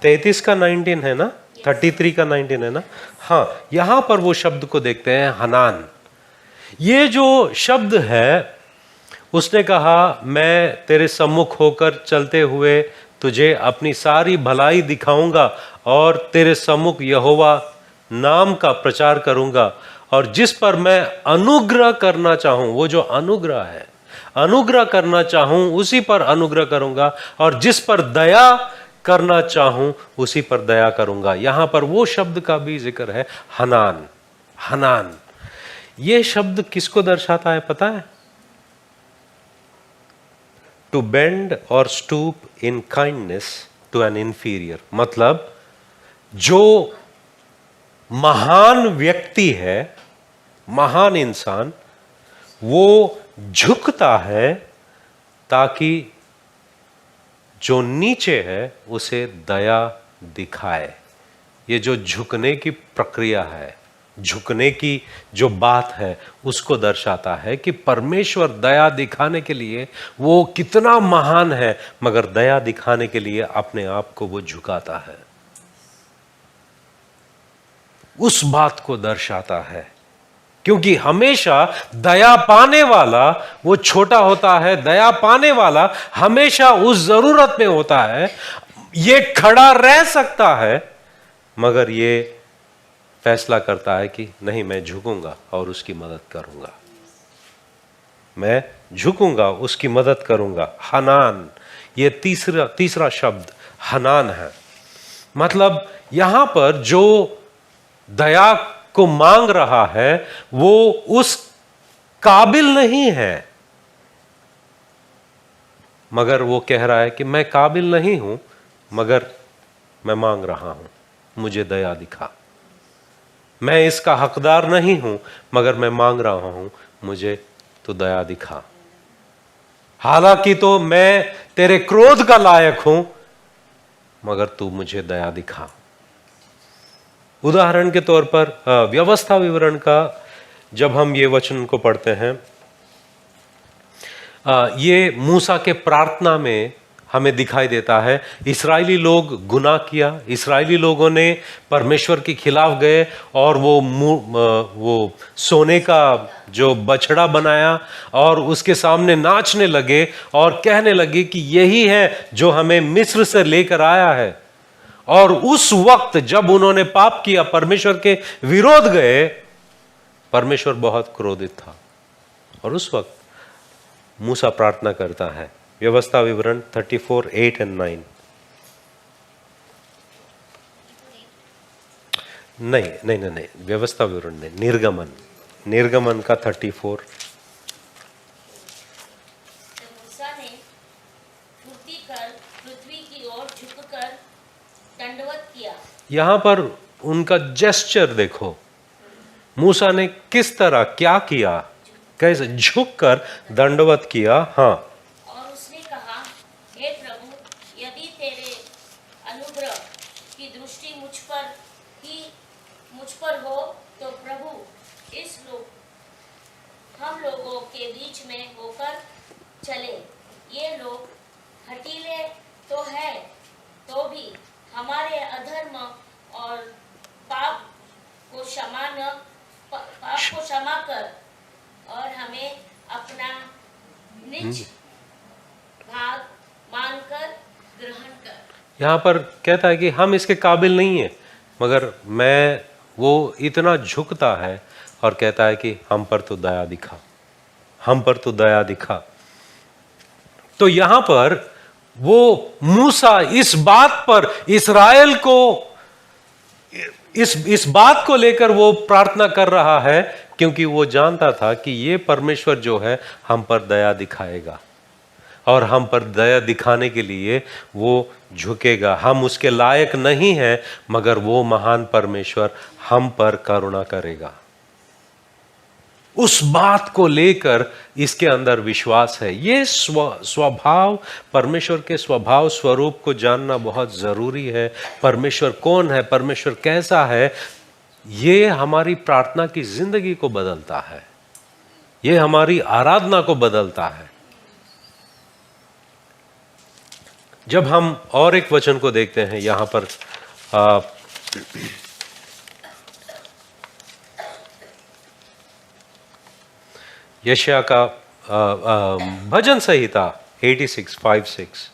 33:19 है ना, 33:19 है ना। हाँ, यहां पर वो शब्द को देखते हैं, हनान। ये जो शब्द है, उसने कहा मैं तेरे सम्मुख होकर चलते हुए तुझे अपनी सारी भलाई दिखाऊंगा और तेरे सम्मुख यहोवा नाम का प्रचार करूंगा, और जिस पर मैं अनुग्रह करना चाहूं, वो जो अनुग्रह है, अनुग्रह करना चाहूं उसी पर अनुग्रह करूंगा, और जिस पर दया करना चाहूं उसी पर दया करूंगा। यहां पर वो शब्द का भी जिक्र है, हनान। हनान ये शब्द किसको दर्शाता है पता है? टू बेंड और stoop in kindness to an inferior. मतलब जो महान व्यक्ति है, महान इंसान, वो झुकता है ताकि जो नीचे है उसे दया दिखाए। ये जो झुकने की प्रक्रिया है, झुकने की जो बात है, उसको दर्शाता है कि परमेश्वर दया दिखाने के लिए वो कितना महान है, मगर दया दिखाने के लिए अपने आप को वो झुकाता है। उस बात को दर्शाता है, क्योंकि हमेशा दया पाने वाला वो छोटा होता है। दया पाने वाला हमेशा उस जरूरत में होता है। ये खड़ा रह सकता है, मगर ये फैसला करता है कि नहीं, मैं झुकूंगा और उसकी मदद करूंगा। मैं झुकूंगा, उसकी मदद करूंगा। हनान, ये तीसरा शब्द हनान है। मतलब यहां पर जो दया को मांग रहा है वो उस काबिल नहीं है, मगर वो कह रहा है कि मैं काबिल नहीं हूं, मगर मैं मांग रहा हूं, मुझे दया दिखा। मैं इसका हकदार नहीं हूं, मगर मैं मांग रहा हूं, मुझे तो दया दिखा। हालांकि तो मैं तेरे क्रोध का लायक हूं, मगर तू मुझे दया दिखा। उदाहरण के तौर पर व्यवस्था विवरण का जब हम ये वचन को पढ़ते हैं, ये मूसा के प्रार्थना में हमें दिखाई देता है। इस्राएली लोग गुनाह किया, इस्राएली लोगों ने परमेश्वर के खिलाफ गए और वो सोने का जो बछड़ा बनाया और उसके सामने नाचने लगे और कहने लगे कि यही है जो हमें मिस्र से लेकर आया है। और उस वक्त जब उन्होंने पाप किया, परमेश्वर के विरोध गए, परमेश्वर बहुत क्रोधित था। और उस वक्त मूसा प्रार्थना करता है, व्यवस्था विवरण 34:8 और 9। नहीं नहीं नहीं नहीं, व्यवस्था विवरण नहीं, निर्गमन, निर्गमन का 34। मूसा ने फुर्ती कर पृथ्वी की ओर झुककर दंडवत किया। यहां पर उनका जेस्चर देखो, मूसा ने किस तरह क्या किया, कैसे झुककर दंडवत किया। हाँ, और उसने कहा, हे प्रभु, यदि तेरे अनुग्रह की दृष्टि मुझ पर हो तो प्रभु हम लोगों के बीच में होकर चले। ये लोग हठीले तो है, तो भी हमारे अधर्म और पाप को क्षमा कर और हमें अपना निज भाग मानकर ग्रहण कर। यहां पर कहता है कि हम इसके काबिल नहीं है, मगर वो इतना झुकता है और कहता है कि हम पर तो दया दिखा, हम पर तो दया दिखा। तो यहां पर वो मूसा इस बात पर इस्राएल को इस बात को लेकर वो प्रार्थना कर रहा है, क्योंकि वो जानता था कि ये परमेश्वर जो है हम पर दया दिखाएगा और हम पर दया दिखाने के लिए वो झुकेगा। हम उसके लायक नहीं हैं, मगर वो महान परमेश्वर हम पर करुणा करेगा। उस बात को लेकर इसके अंदर विश्वास है। ये स्वभाव, परमेश्वर के स्वभाव स्वरूप को जानना बहुत जरूरी है। परमेश्वर कौन है, परमेश्वर कैसा है, ये हमारी प्रार्थना की जिंदगी को बदलता है, ये हमारी आराधना को बदलता है। जब हम और एक वचन को देखते हैं यहां पर यशायाह का भजन संहिता 86:5-6,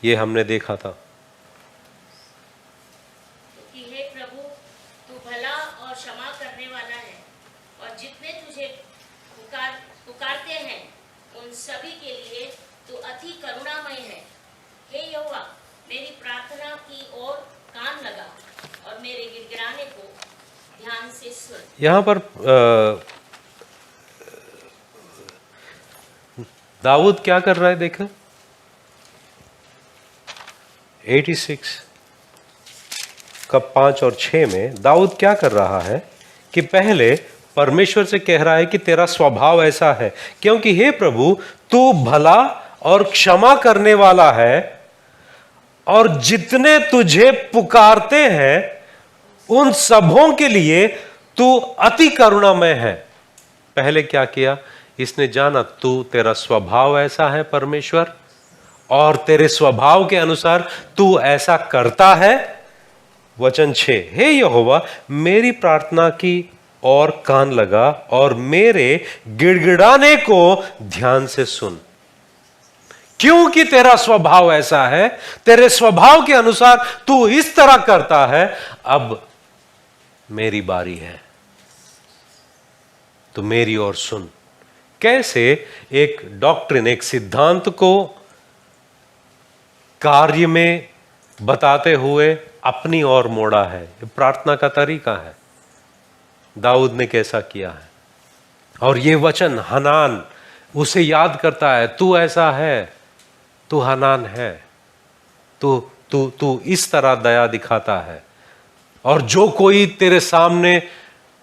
ये हमने देखा था कि हे प्रभु, तू भला और क्षमा करने वाला है और जितने तुझे पुकारते हैं उन सभी के लिए तू अति करुणामय है। हे यहोवा, मेरी प्रार्थना की ओर कान लगा और मेरे गिड़गिड़ाने को ध्यान से सुन। यहाँ पर दाऊद क्या कर रहा है, देखो 86 का 5 और 6 में दाऊद क्या कर रहा है कि पहले परमेश्वर से कह रहा है कि तेरा स्वभाव ऐसा है, क्योंकि हे प्रभु तू भला और क्षमा करने वाला है और जितने तुझे पुकारते हैं उन सबों के लिए तू अति करुणामय है। पहले क्या किया, इसने जाना तू, तेरा स्वभाव ऐसा है परमेश्वर, और तेरे स्वभाव के अनुसार तू ऐसा करता है। वचन 6, हे यहोवा, मेरी प्रार्थना की ओर कान लगा और मेरे गिड़गिड़ाने को ध्यान से सुन। क्योंकि तेरा स्वभाव ऐसा है, तेरे स्वभाव के अनुसार तू इस तरह करता है, अब मेरी बारी है, तो मेरी ओर सुन। कैसे एक डॉक्ट्रिन, एक सिद्धांत को कार्य में बताते हुए अपनी ओर मोड़ा है, ये प्रार्थना का तरीका है। दाऊद ने कैसा किया है, और ये वचन हनान उसे याद करता है, तू ऐसा है, तू हनान है, तू इस तरह दया दिखाता है, और जो कोई तेरे सामने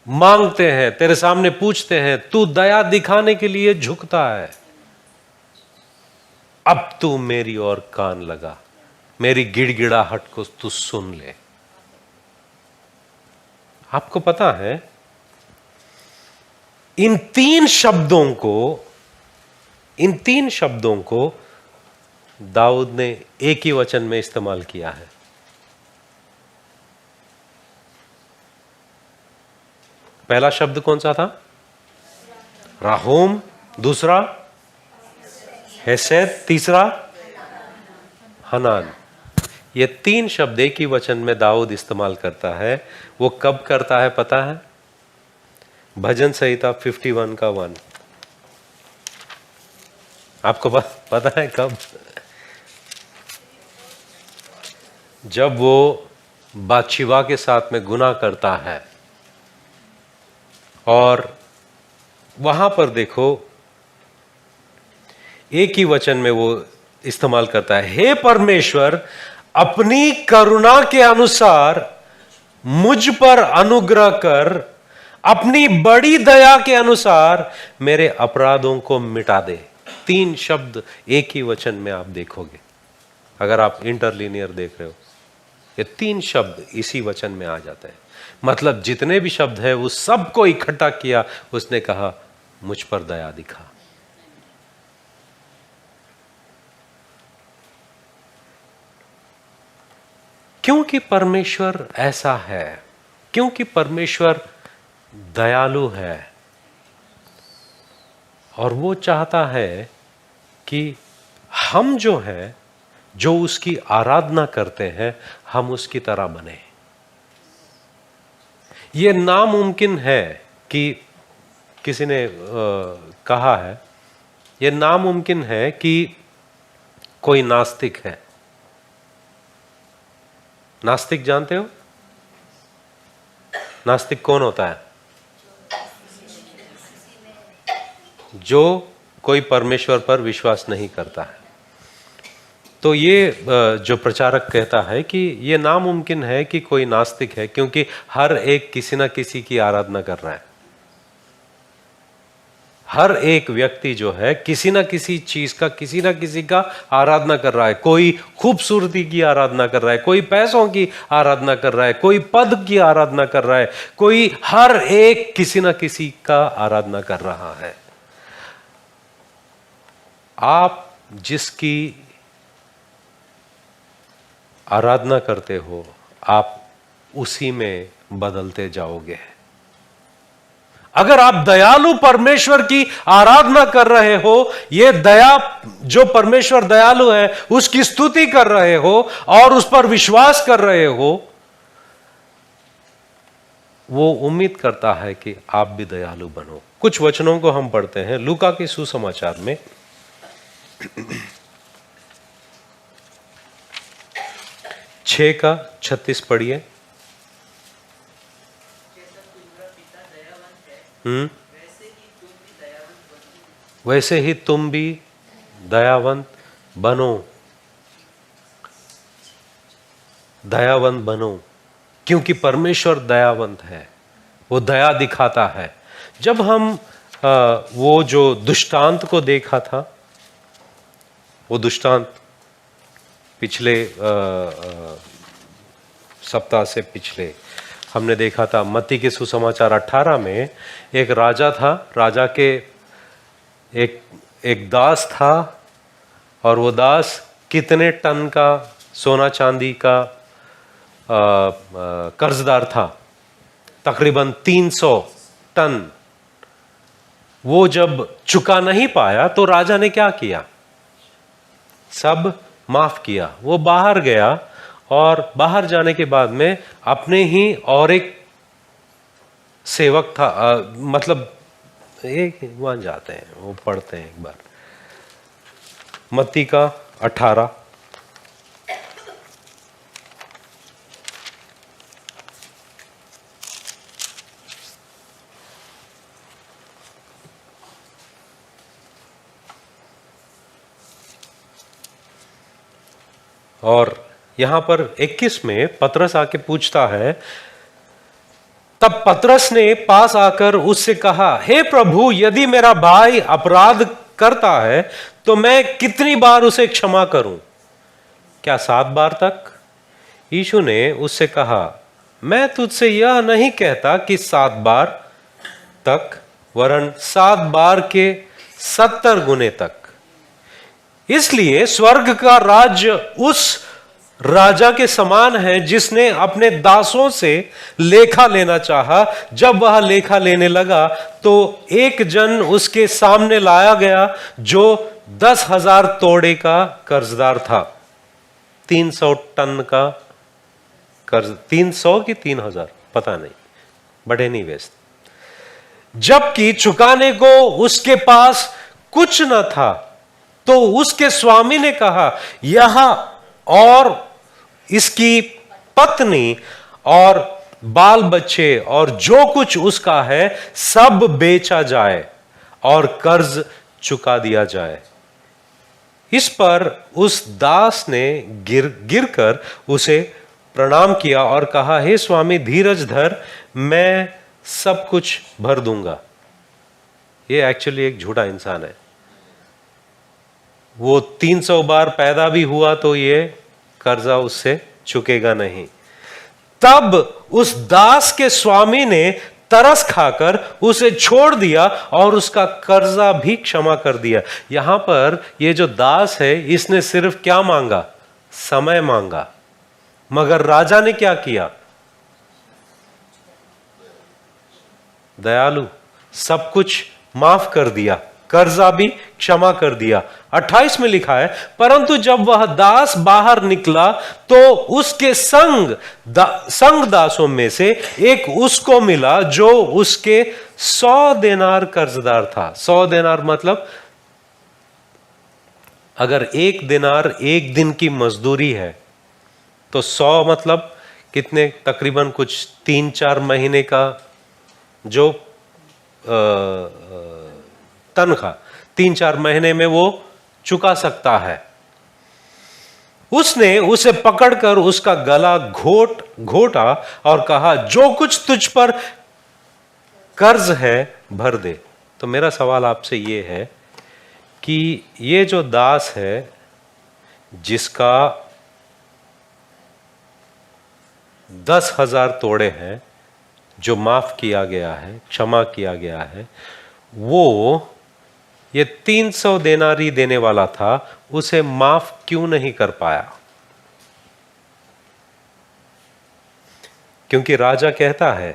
मांगते हैं, तेरे सामने पूछते हैं, तू दया दिखाने के लिए झुकता है। अब तू मेरी ओर कान लगा, मेरी गिड़गिड़ाहट को तू सुन ले। आपको पता है इन तीन शब्दों को दाऊद ने एक ही वचन में इस्तेमाल किया है। पहला शब्द कौन सा था, राहोम, दूसरा हेसेद, तीसरा हनान। ये तीन शब्द एक ही वचन में दाऊद इस्तेमाल करता है। वो कब करता है पता है, भजन संहिता 51 का 1। आपको पता है कब, जब वो बातशीबा के साथ में गुनाह करता है। और वहां पर देखो एक ही वचन में वो इस्तेमाल करता है, हे परमेश्वर अपनी करुणा के अनुसार मुझ पर अनुग्रह कर, अपनी बड़ी दया के अनुसार मेरे अपराधों को मिटा दे। 3 शब्द एक ही वचन में आप देखोगे, अगर आप इंटरलीनियर देख रहे हो, ये 3 शब्द इसी वचन में आ जाते हैं। मतलब जितने भी शब्द है वो सबको इकट्ठा किया, उसने कहा मुझ पर दया दिखा। क्योंकि परमेश्वर ऐसा है, क्योंकि परमेश्वर दयालु है और वो चाहता है कि हम जो है, जो उसकी आराधना करते हैं, हम उसकी तरह बने। ये नामुमकिन है कि किसी ने कहा है, ये नामुमकिन है कि कोई नास्तिक है। नास्तिक जानते हो? नास्तिक कौन होता है? जो कोई परमेश्वर पर विश्वास नहीं करता है। तो ये जो प्रचारक कहता है कि ये नामुमकिन है कि कोई नास्तिक है, क्योंकि हर एक किसी ना किसी की आराधना कर रहा है। हर एक व्यक्ति जो है किसी ना किसी चीज का, किसी ना किसी का आराधना कर रहा है। कोई खूबसूरती की आराधना कर रहा है, कोई पैसों की आराधना कर रहा है, कोई पद की आराधना कर रहा है, कोई, हर एक किसी ना किसी का आराधना कर रहा है। आप जिसकी आराधना करते हो, आप उसी में बदलते जाओगे। अगर आप दयालु परमेश्वर की आराधना कर रहे हो, ये दया, जो परमेश्वर दयालु है उसकी स्तुति कर रहे हो और उस पर विश्वास कर रहे हो, वो उम्मीद करता है कि आप भी दयालु बनो। कुछ वचनों को हम पढ़ते हैं लूका के सुसमाचार में। 6:36 पढ़िए। वैसे ही तुम भी दयावंत बनो। दयावंत बनो, क्योंकि परमेश्वर दयावंत है, वो दया दिखाता है। जब हम वो जो दुष्टांत को देखा था, वो दुष्टांत पिछले सप्ताह से पिछले हमने देखा था, मत्ती के सुसमाचार 18 में एक राजा था। राजा के एक दास था, और वो दास कितने टन का सोना चांदी का कर्जदार था? तकरीबन 300 टन। वो जब चुका नहीं पाया तो राजा ने क्या किया? सब माफ किया। वो बाहर गया, और बाहर जाने के बाद में अपने ही और एक सेवक था, मतलब एक वहां जाते हैं, वो पढ़ते हैं एक बार मत्ती का 18। और यहां पर 21 में पतरस आके पूछता है, तब पतरस ने पास आकर उससे कहा, हे प्रभु, यदि मेरा भाई अपराध करता है तो मैं कितनी बार उसे क्षमा करूं? क्या 7 बार तक? यीशु ने उससे कहा, मैं तुझसे यह नहीं कहता कि 7 बार तक, वरन 7 बार के 70 गुने तक। इसलिए स्वर्ग का राज्य उस राजा के समान है जिसने अपने दासों से लेखा लेना चाहा। जब वह लेखा लेने लगा तो एक जन उसके सामने लाया गया जो 10,000 तोड़े का कर्जदार था। 300 टन का कर्ज, 300 की 3,000 पता नहीं, बट एनीवेज, जबकि चुकाने को उसके पास कुछ न था। तो उसके स्वामी ने कहा, यह और इसकी पत्नी और बाल बच्चे और जो कुछ उसका है सब बेचा जाए और कर्ज चुका दिया जाए। इस पर उस दास ने गिरकर उसे प्रणाम किया और कहा, हे स्वामी धीरज धर, मैं सब कुछ भर दूंगा। ये एक्चुअली एक झूठा इंसान है। वो 300 बार पैदा भी हुआ तो ये कर्जा उससे चुकेगा नहीं। तब उस दास के स्वामी ने तरस खाकर उसे छोड़ दिया और उसका कर्जा भी क्षमा कर दिया। यहां पर ये जो दास है इसने सिर्फ क्या मांगा? समय मांगा। मगर राजा ने क्या किया? दयालु, सब कुछ माफ कर दिया, कर्जा भी क्षमा कर दिया। 28 में लिखा है, परंतु जब वह दास बाहर निकला तो उसके संग दासों में से एक उसको मिला जो उसके 100 देनार कर्जदार था। 100 देनार मतलब अगर 1 देनार 1 दिन की मजदूरी है तो 100 मतलब कितने? तकरीबन कुछ 3-4 महीने का जो तनख्वाह 3-4 महीने में वो चुका सकता है। उसने उसे पकड़कर उसका गला घोटा और कहा, जो कुछ तुझ पर कर्ज है भर दे। तो मेरा सवाल आपसे ये है कि ये जो दास है जिसका 10,000 तोड़े हैं, जो माफ किया गया है, क्षमा किया गया है, वो ये 300 देनारी देने वाला था, उसे माफ क्यों नहीं कर पाया? क्योंकि राजा कहता है,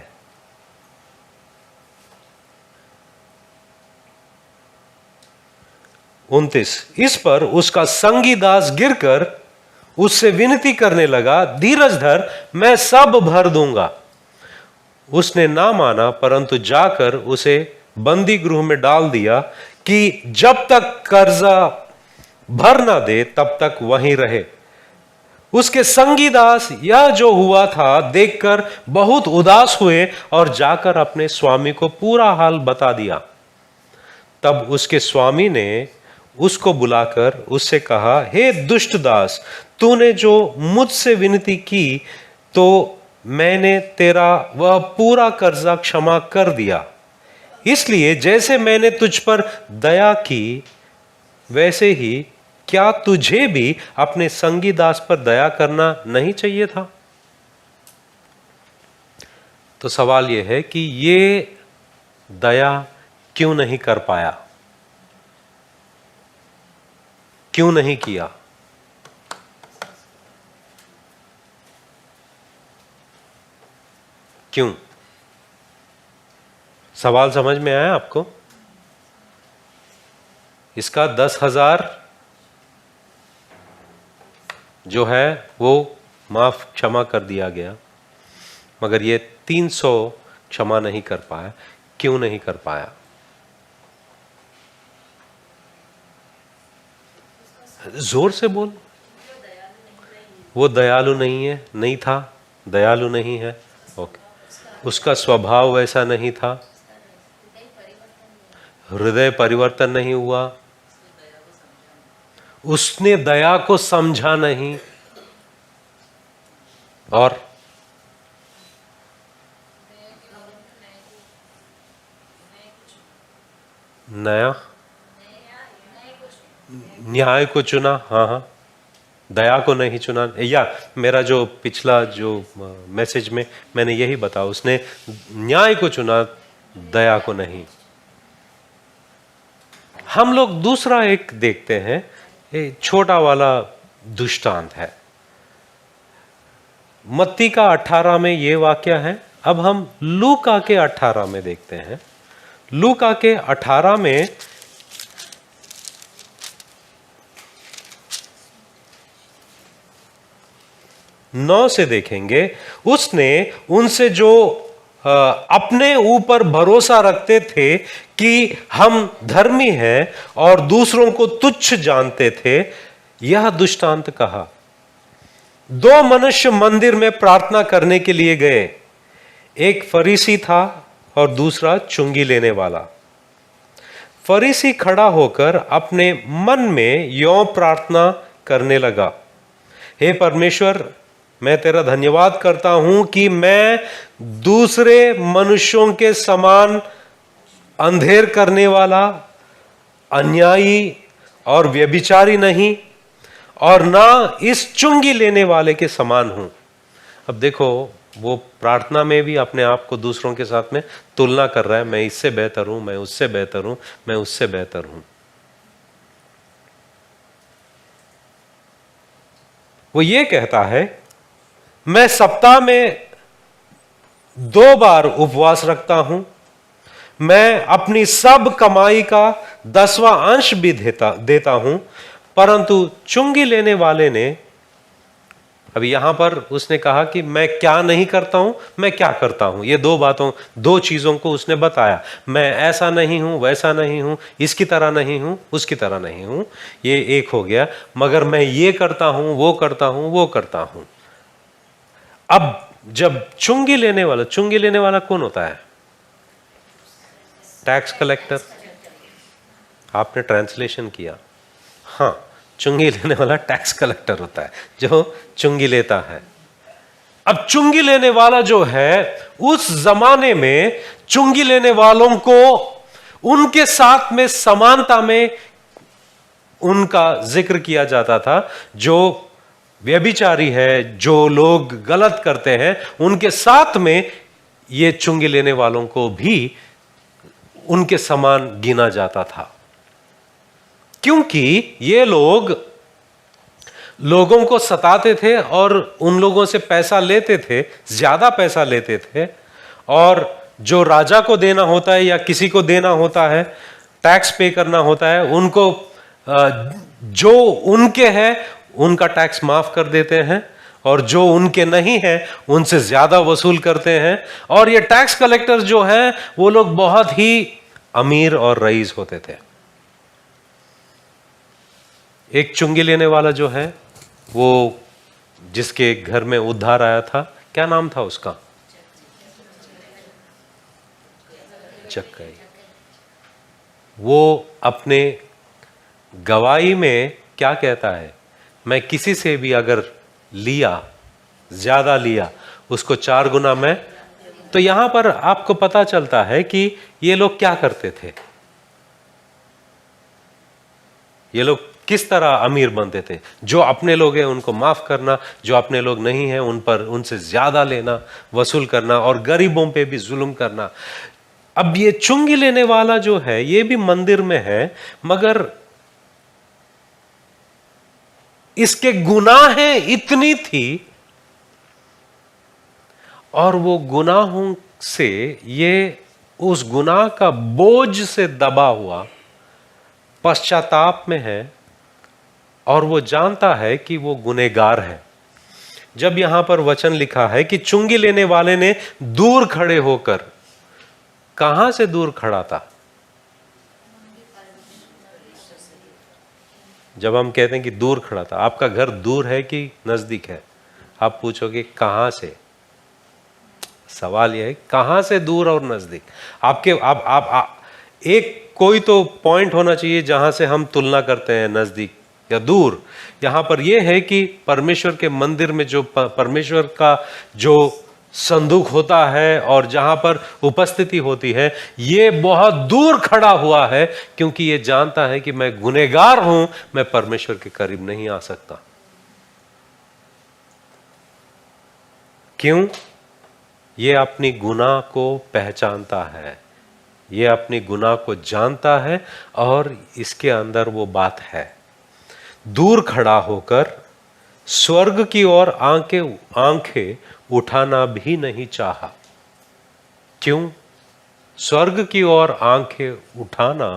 इस पर उसका संगी दास गिरकर उससे विनती करने लगा, धीरज धर, मैं सब भर दूंगा। उसने ना माना, परंतु जाकर उसे बंदी गृह में डाल दिया कि जब तक कर्जा भर ना दे तब तक वहीं रहे। उसके संगी दास यह जो हुआ था देखकर बहुत उदास हुए और जाकर अपने स्वामी को पूरा हाल बता दिया। तब उसके स्वामी ने उसको बुलाकर उससे कहा, हे दुष्ट दास, तूने जो मुझसे विनती की तो मैंने तेरा वह पूरा कर्जा क्षमा कर दिया। इसलिए जैसे मैंने तुझ पर दया की वैसे ही क्या तुझे भी अपने संगी दास पर दया करना नहीं चाहिए था? तो सवाल यह है कि ये दया क्यों नहीं कर पाया? क्यों नहीं किया? क्यों? सवाल समझ में आया आपको? इसका 10,000 जो है वो माफ क्षमा कर दिया गया, मगर ये 300 क्षमा नहीं कर पाया। क्यों नहीं कर पाया? जोर से बोल। वो दयालु नहीं है, नहीं था, दयालु नहीं है। ओके, उसका स्वभाव वैसा नहीं था, हृदय परिवर्तन नहीं हुआ, उसने दया को समझा नहीं, और नया न्याय को चुना। हाँ हाँ, दया को नहीं चुना। या मेरा जो पिछला जो मैसेज में मैंने यही बताया, उसने न्याय को चुना, दया को नहीं। हम लोग दूसरा एक देखते हैं, एक छोटा वाला दृष्टांत है। मत्ती का 18 में ये वाक्य है। अब हम लूका के 18 में देखते हैं। लूका के 18 में 9 से देखेंगे। उसने उनसे जो अपने ऊपर भरोसा रखते थे कि हम धर्मी हैं और दूसरों को तुच्छ जानते थे, यह दृष्टांत कहा। दो मनुष्य मंदिर में प्रार्थना करने के लिए गए। एक फरीसी था और दूसरा चुंगी लेने वाला। फरीसी खड़ा होकर अपने मन में यों प्रार्थना करने लगा, हे परमेश्वर, मैं तेरा धन्यवाद करता हूं कि मैं दूसरे मनुष्यों के समान अंधेर करने वाला, अन्यायी और व्यभिचारी नहीं, और ना इस चुंगी लेने वाले के समान हूं। अब देखो, वो प्रार्थना में भी अपने आप को दूसरों के साथ में तुलना कर रहा है, मैं इससे बेहतर हूं, मैं उससे बेहतर हूं, मैं उससे बेहतर हूं। वो ये कहता है, मैं सप्ताह में 2 बार उपवास रखता हूं, मैं अपनी सब कमाई का 10वां अंश भी देता हूं, परंतु चुंगी लेने वाले ने, अभी यहां पर उसने कहा कि मैं क्या नहीं करता हूं, मैं क्या करता हूं। ये 2 चीजों को उसने बताया, मैं ऐसा नहीं हूं, वैसा नहीं हूं, इसकी तरह नहीं हूं, उसकी तरह नहीं हूं, ये एक हो गया, मगर मैं ये करता हूं, वो करता हूं, वो करता हूं। अब जब चुंगी लेने वाला कौन होता है? Tax collector. आपने ट्रांसलेशन किया, हाँ, चुंगी लेने वाला टैक्स कलेक्टर होता है जो चुंगी लेता है। अब चुंगी लेने वाला जो है, उस जमाने में चुंगी लेने वालों को उनके साथ में समानता में उनका जिक्र किया जाता था। जो व्यभिचारी है, जो लोग गलत करते हैं, उनके साथ में ये चुंगी लेने वालों को भी उनके समान गिना जाता था, क्योंकि ये लोगों को सताते थे और उन लोगों से पैसा लेते थे, ज्यादा पैसा लेते थे, और जो राजा को देना होता है या किसी को देना होता है, टैक्स पे करना होता है, उनको जो उनके है उनका टैक्स माफ कर देते हैं, और जो उनके नहीं है उनसे ज्यादा वसूल करते हैं। और ये टैक्स कलेक्टर जो है, वो लोग बहुत ही अमीर और रईस होते थे। एक चुंगी लेने वाला जो है, वो जिसके घर में उद्धार आया था, क्या नाम था उसका? जक्कई। वो अपने गवाही में क्या कहता है? मैं किसी से भी अगर लिया, ज्यादा लिया, उसको 4 गुना मैं। तो यहां पर आपको पता चलता है कि ये लोग क्या करते थे, ये लोग किस तरह अमीर बनते थे। जो अपने लोग हैं उनको माफ करना, जो अपने लोग नहीं हैं उनसे ज्यादा लेना, वसूल करना, और गरीबों पे भी जुल्म करना। अब ये चुंगी लेने वाला जो है, ये भी मंदिर में है, मगर इसके गुनाहें इतनी थी, और वो गुनाहों से, ये उस गुनाह का बोझ से दबा हुआ पश्चाताप में है, और वो जानता है कि वो गुनहगार है। जब यहां पर वचन लिखा है कि चुंगी लेने वाले ने दूर खड़े होकर, कहां से दूर खड़ा था? जब हम कहते हैं कि दूर खड़ा था, आपका घर दूर है कि नजदीक है? आप पूछोगे कहां से? सवाल यह है, कहां से दूर और नजदीक? आपके आप एक कोई तो पॉइंट होना चाहिए जहां से हम तुलना करते हैं, नजदीक या दूर। यहां पर यह है कि परमेश्वर के मंदिर में जो परमेश्वर का जो संदूक होता है और जहां पर उपस्थिति होती है, ये बहुत दूर खड़ा हुआ है, क्योंकि ये जानता है कि मैं गुनहगार हूं, मैं परमेश्वर के करीब नहीं आ सकता। क्यों? ये अपनी गुनाह को पहचानता है, ये अपनी गुनाह को जानता है, और इसके अंदर वो बात है। दूर खड़ा होकर स्वर्ग की ओर आंखें उठाना भी नहीं चाहा। क्यों? स्वर्ग की ओर आंखें उठाना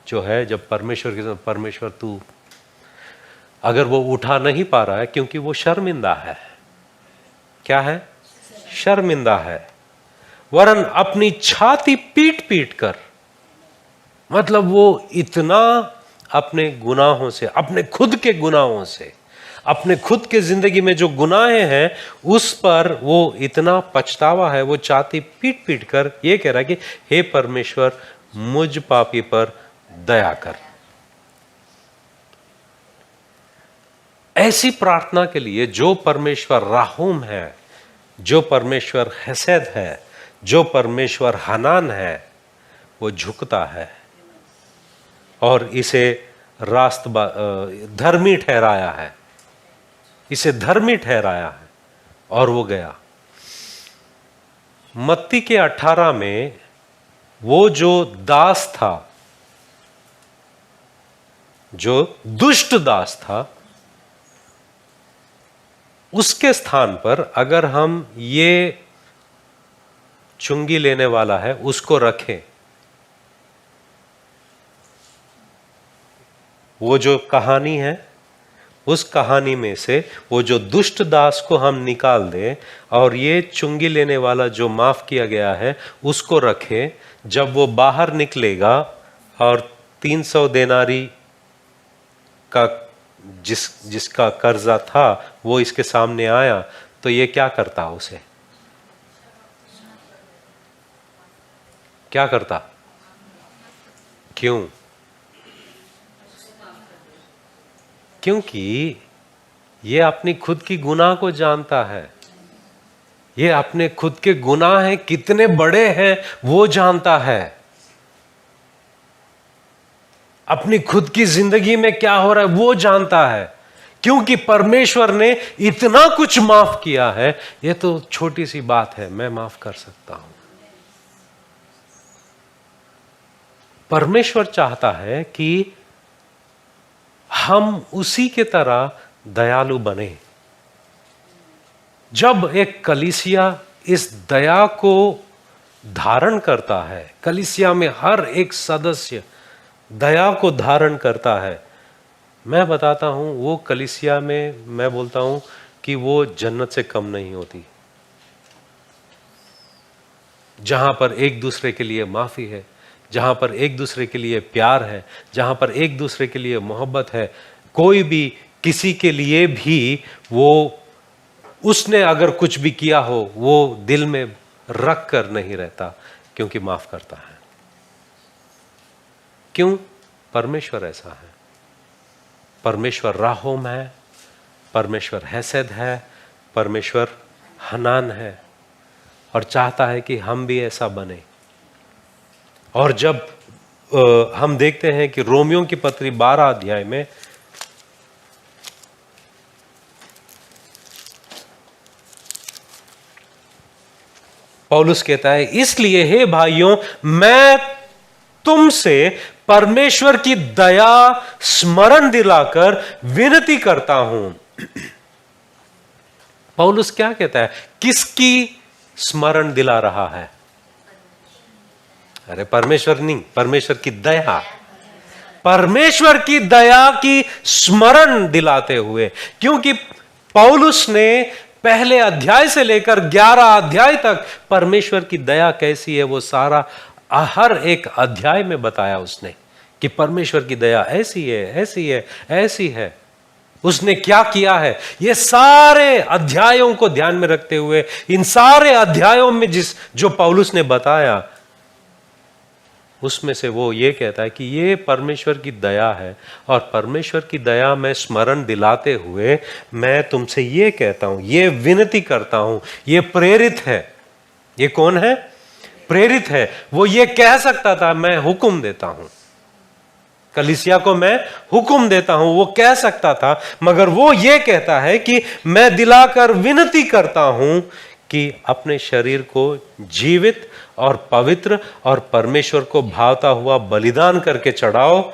जो है, जब परमेश्वर तू, अगर वो उठा नहीं पा रहा है, क्योंकि वो शर्मिंदा है। क्या है? शर्मिंदा है। वरन अपनी छाती पीट पीट कर, मतलब वो इतना अपने गुनाहों से, अपने खुद के गुनाहों से, अपने खुद के जिंदगी में जो गुनाहें हैं उस पर वो इतना पछतावा है, वो छाती पीट पीट कर ये कह रहा है कि हे परमेश्वर मुझ पापी पर दया कर। ऐसी प्रार्थना के लिए जो परमेश्वर राहूम है, जो परमेश्वर हसद है, जो परमेश्वर हनान है, वो झुकता है और इसे धर्मी ठहराया है, इसे धर्मी ठहराया है और वो गया। मत्ती के 18 में वो जो दास था, जो दुष्ट दास था, उसके स्थान पर अगर हम ये चुंगी लेने वाला है उसको रखें, वो जो कहानी है उस कहानी में से वो जो दुष्ट दास को हम निकाल दें और ये चुंगी लेने वाला जो माफ किया गया है उसको रखें, जब वो बाहर निकलेगा और 300 देनारी का जिसका कर्जा था वो इसके सामने आया, तो ये क्या करता? उसे क्या करता? क्यों? क्योंकि ये अपनी खुद की गुनाह को जानता है, ये अपने खुद के गुनाह हैं कितने बड़े हैं वो जानता है, अपनी खुद की जिंदगी में क्या हो रहा है वो जानता है। क्योंकि परमेश्वर ने इतना कुछ माफ किया है, ये तो छोटी सी बात है, मैं माफ कर सकता हूं। परमेश्वर चाहता है कि हम उसी के तरह दयालु बने। जब एक कलीसिया इस दया को धारण करता है, कलीसिया में हर एक सदस्य दया को धारण करता है, मैं बताता हूं वो कलीसिया में, मैं बोलता हूं कि वो जन्नत से कम नहीं होती। जहां पर एक दूसरे के लिए माफी है, जहां पर एक दूसरे के लिए प्यार है, जहां पर एक दूसरे के लिए मोहब्बत है, कोई भी किसी के लिए भी वो उसने अगर कुछ भी किया हो वो दिल में रख कर नहीं रहता, क्योंकि माफ करता है। क्यों? परमेश्वर ऐसा है। परमेश्वर राहोम है, परमेश्वर हसद है, परमेश्वर हनान है और चाहता है कि हम भी ऐसा बने। और जब हम देखते हैं कि रोमियों की पत्री 12 अध्याय में पौलुस कहता है, इसलिए हे भाइयों मैं तुमसे परमेश्वर की दया स्मरण दिलाकर विनती करता हूं। पौलुस क्या कहता है? किसकी स्मरण दिला रहा है? अरे परमेश्वर नहीं, परमेश्वर की दया, परमेश्वर की दया की स्मरण दिलाते हुए। क्योंकि पौलुस ने पहले अध्याय से लेकर 11 अध्याय तक परमेश्वर की दया कैसी है वो सारा हर एक अध्याय में बताया उसने, कि परमेश्वर की दया ऐसी है, ऐसी है, ऐसी है, उसने क्या किया है। ये सारे अध्यायों को ध्यान में रखते हुए, इन सारे अध्यायों में जो पौलुस ने बताया, उसमें से वो ये कहता है कि ये परमेश्वर की दया है। और परमेश्वर की दया में स्मरण दिलाते हुए मैं तुमसे ये कहता हूं, ये विनती करता हूं। ये प्रेरित है। ये कौन है? प्रेरित है। वो ये कह सकता था मैं हुक्म देता हूं, कलीसिया को मैं हुक्म देता हूं, वो कह सकता था, मगर वो ये कहता है कि मैं दिलाकर विनती करता हूं कि अपने शरीर को जीवित और पवित्र और परमेश्वर को भावता हुआ बलिदान करके चढ़ाओ।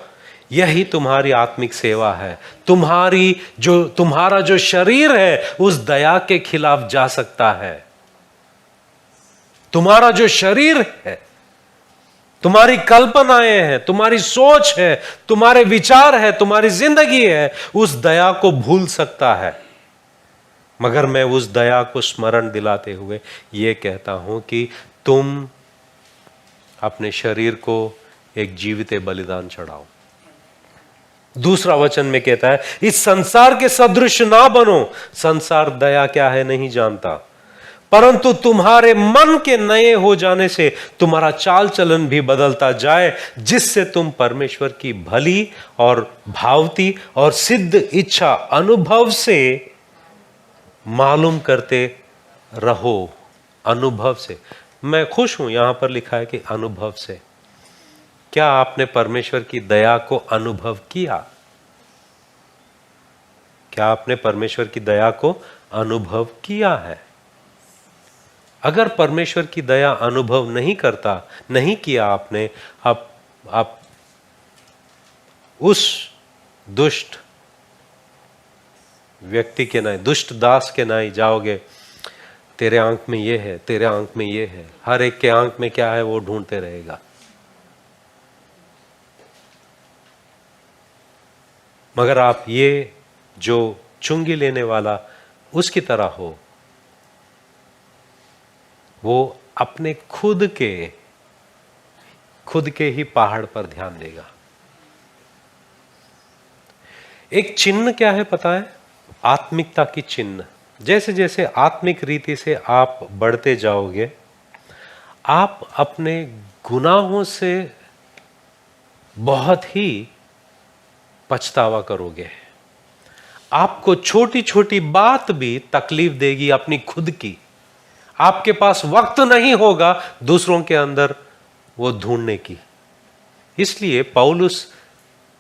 यही तुम्हारी आत्मिक सेवा है। तुम्हारा जो शरीर है उस दया के खिलाफ जा सकता है। तुम्हारा जो शरीर है, तुम्हारी कल्पनाएं हैं, तुम्हारी सोच है, तुम्हारे विचार है, तुम्हारी जिंदगी है, उस दया को भूल सकता है। मगर मैं उस दया को स्मरण दिलाते हुए यह कहता हूं कि तुम अपने शरीर को एक जीवित बलिदान चढ़ाओ। दूसरा वचन में कहता है, इस संसार के सदृश ना बनो। संसार दया क्या है नहीं जानता, परंतु तुम्हारे मन के नए हो जाने से तुम्हारा चाल चलन भी बदलता जाए, जिससे तुम परमेश्वर की भली और भावती और सिद्ध इच्छा अनुभव से मालूम करते रहो। अनुभव से। मैं खुश हूं, यहां पर लिखा है कि अनुभव से। क्या आपने परमेश्वर की दया को अनुभव किया? क्या आपने परमेश्वर की दया को अनुभव किया है? अगर परमेश्वर की दया अनुभव नहीं किया आपने, आप उस दुष्ट व्यक्ति के नाई, दुष्ट दास के नाई जाओगे। तेरे आंख में ये है, तेरे आंख में ये है, हर एक के आंख में क्या है वो ढूंढते रहेगा। मगर आप ये जो चुंगी लेने वाला उसकी तरह हो, वो अपने खुद के ही पहाड़ पर ध्यान देगा। एक चिन्ह क्या है पता है? आत्मिकता की चिन्ह। जैसे जैसे आत्मिक रीति से आप बढ़ते जाओगे, आप अपने गुनाहों से बहुत ही पछतावा करोगे। आपको छोटी छोटी बात भी तकलीफ देगी अपनी खुद की। आपके पास वक्त नहीं होगा दूसरों के अंदर वो ढूंढने की। इसलिए पौलुस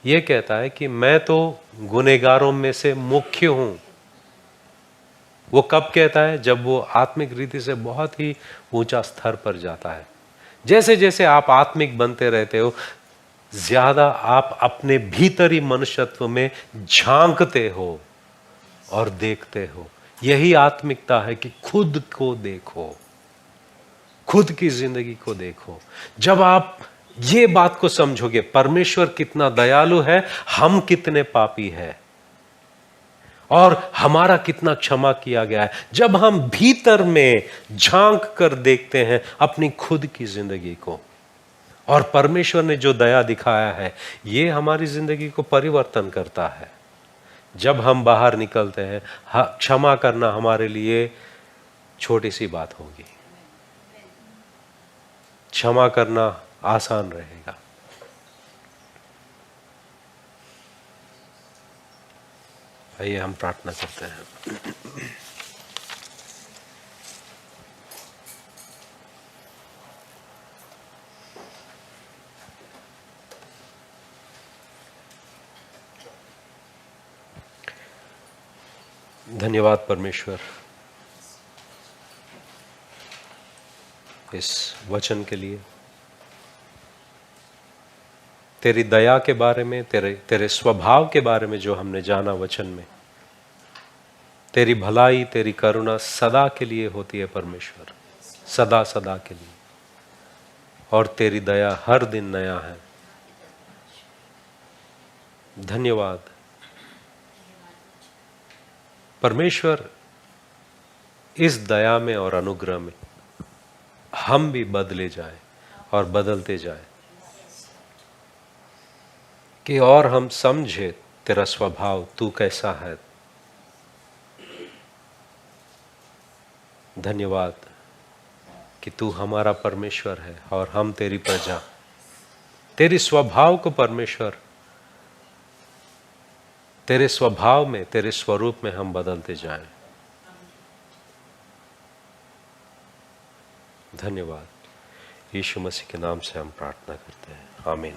ये कहता है कि मैं तो गुनहगारों में से मुख्य हूं। वो कब कहता है? जब वो आत्मिक रीति से बहुत ही ऊंचा स्तर पर जाता है। जैसे जैसे आप आत्मिक बनते रहते हो, ज्यादा आप अपने भीतरी मनुष्यत्व में झांकते हो और देखते हो। यही आत्मिकता है कि खुद को देखो, खुद की जिंदगी को देखो। जब आप ये बात को समझोगे, परमेश्वर कितना दयालु है, हम कितने पापी हैं और हमारा कितना क्षमा किया गया है। जब हम भीतर में झांक कर देखते हैं अपनी खुद की जिंदगी को, और परमेश्वर ने जो दया दिखाया है, ये हमारी जिंदगी को परिवर्तन करता है। जब हम बाहर निकलते हैं, क्षमा करना हमारे लिए छोटी सी बात होगी। क्षमा करना आसान रहेगा। आइए हम प्रार्थना करते हैं। धन्यवाद परमेश्वर इस वचन के लिए। तेरी दया के बारे में, तेरे स्वभाव के बारे में जो हमने जाना वचन में। तेरी भलाई, तेरी करुणा सदा के लिए होती है परमेश्वर, सदा सदा के लिए। और तेरी दया हर दिन नया है। धन्यवाद परमेश्वर, इस दया में और अनुग्रह में हम भी बदले जाएं और बदलते जाएं, कि और हम समझे तेरा स्वभाव, तू कैसा है। धन्यवाद कि तू हमारा परमेश्वर है और हम तेरी प्रजा। तेरी स्वभाव को परमेश्वर, तेरे स्वभाव में, तेरे स्वरूप में हम बदलते जाएं। धन्यवाद। यीशु मसीह के नाम से हम प्रार्थना करते हैं। आमीन।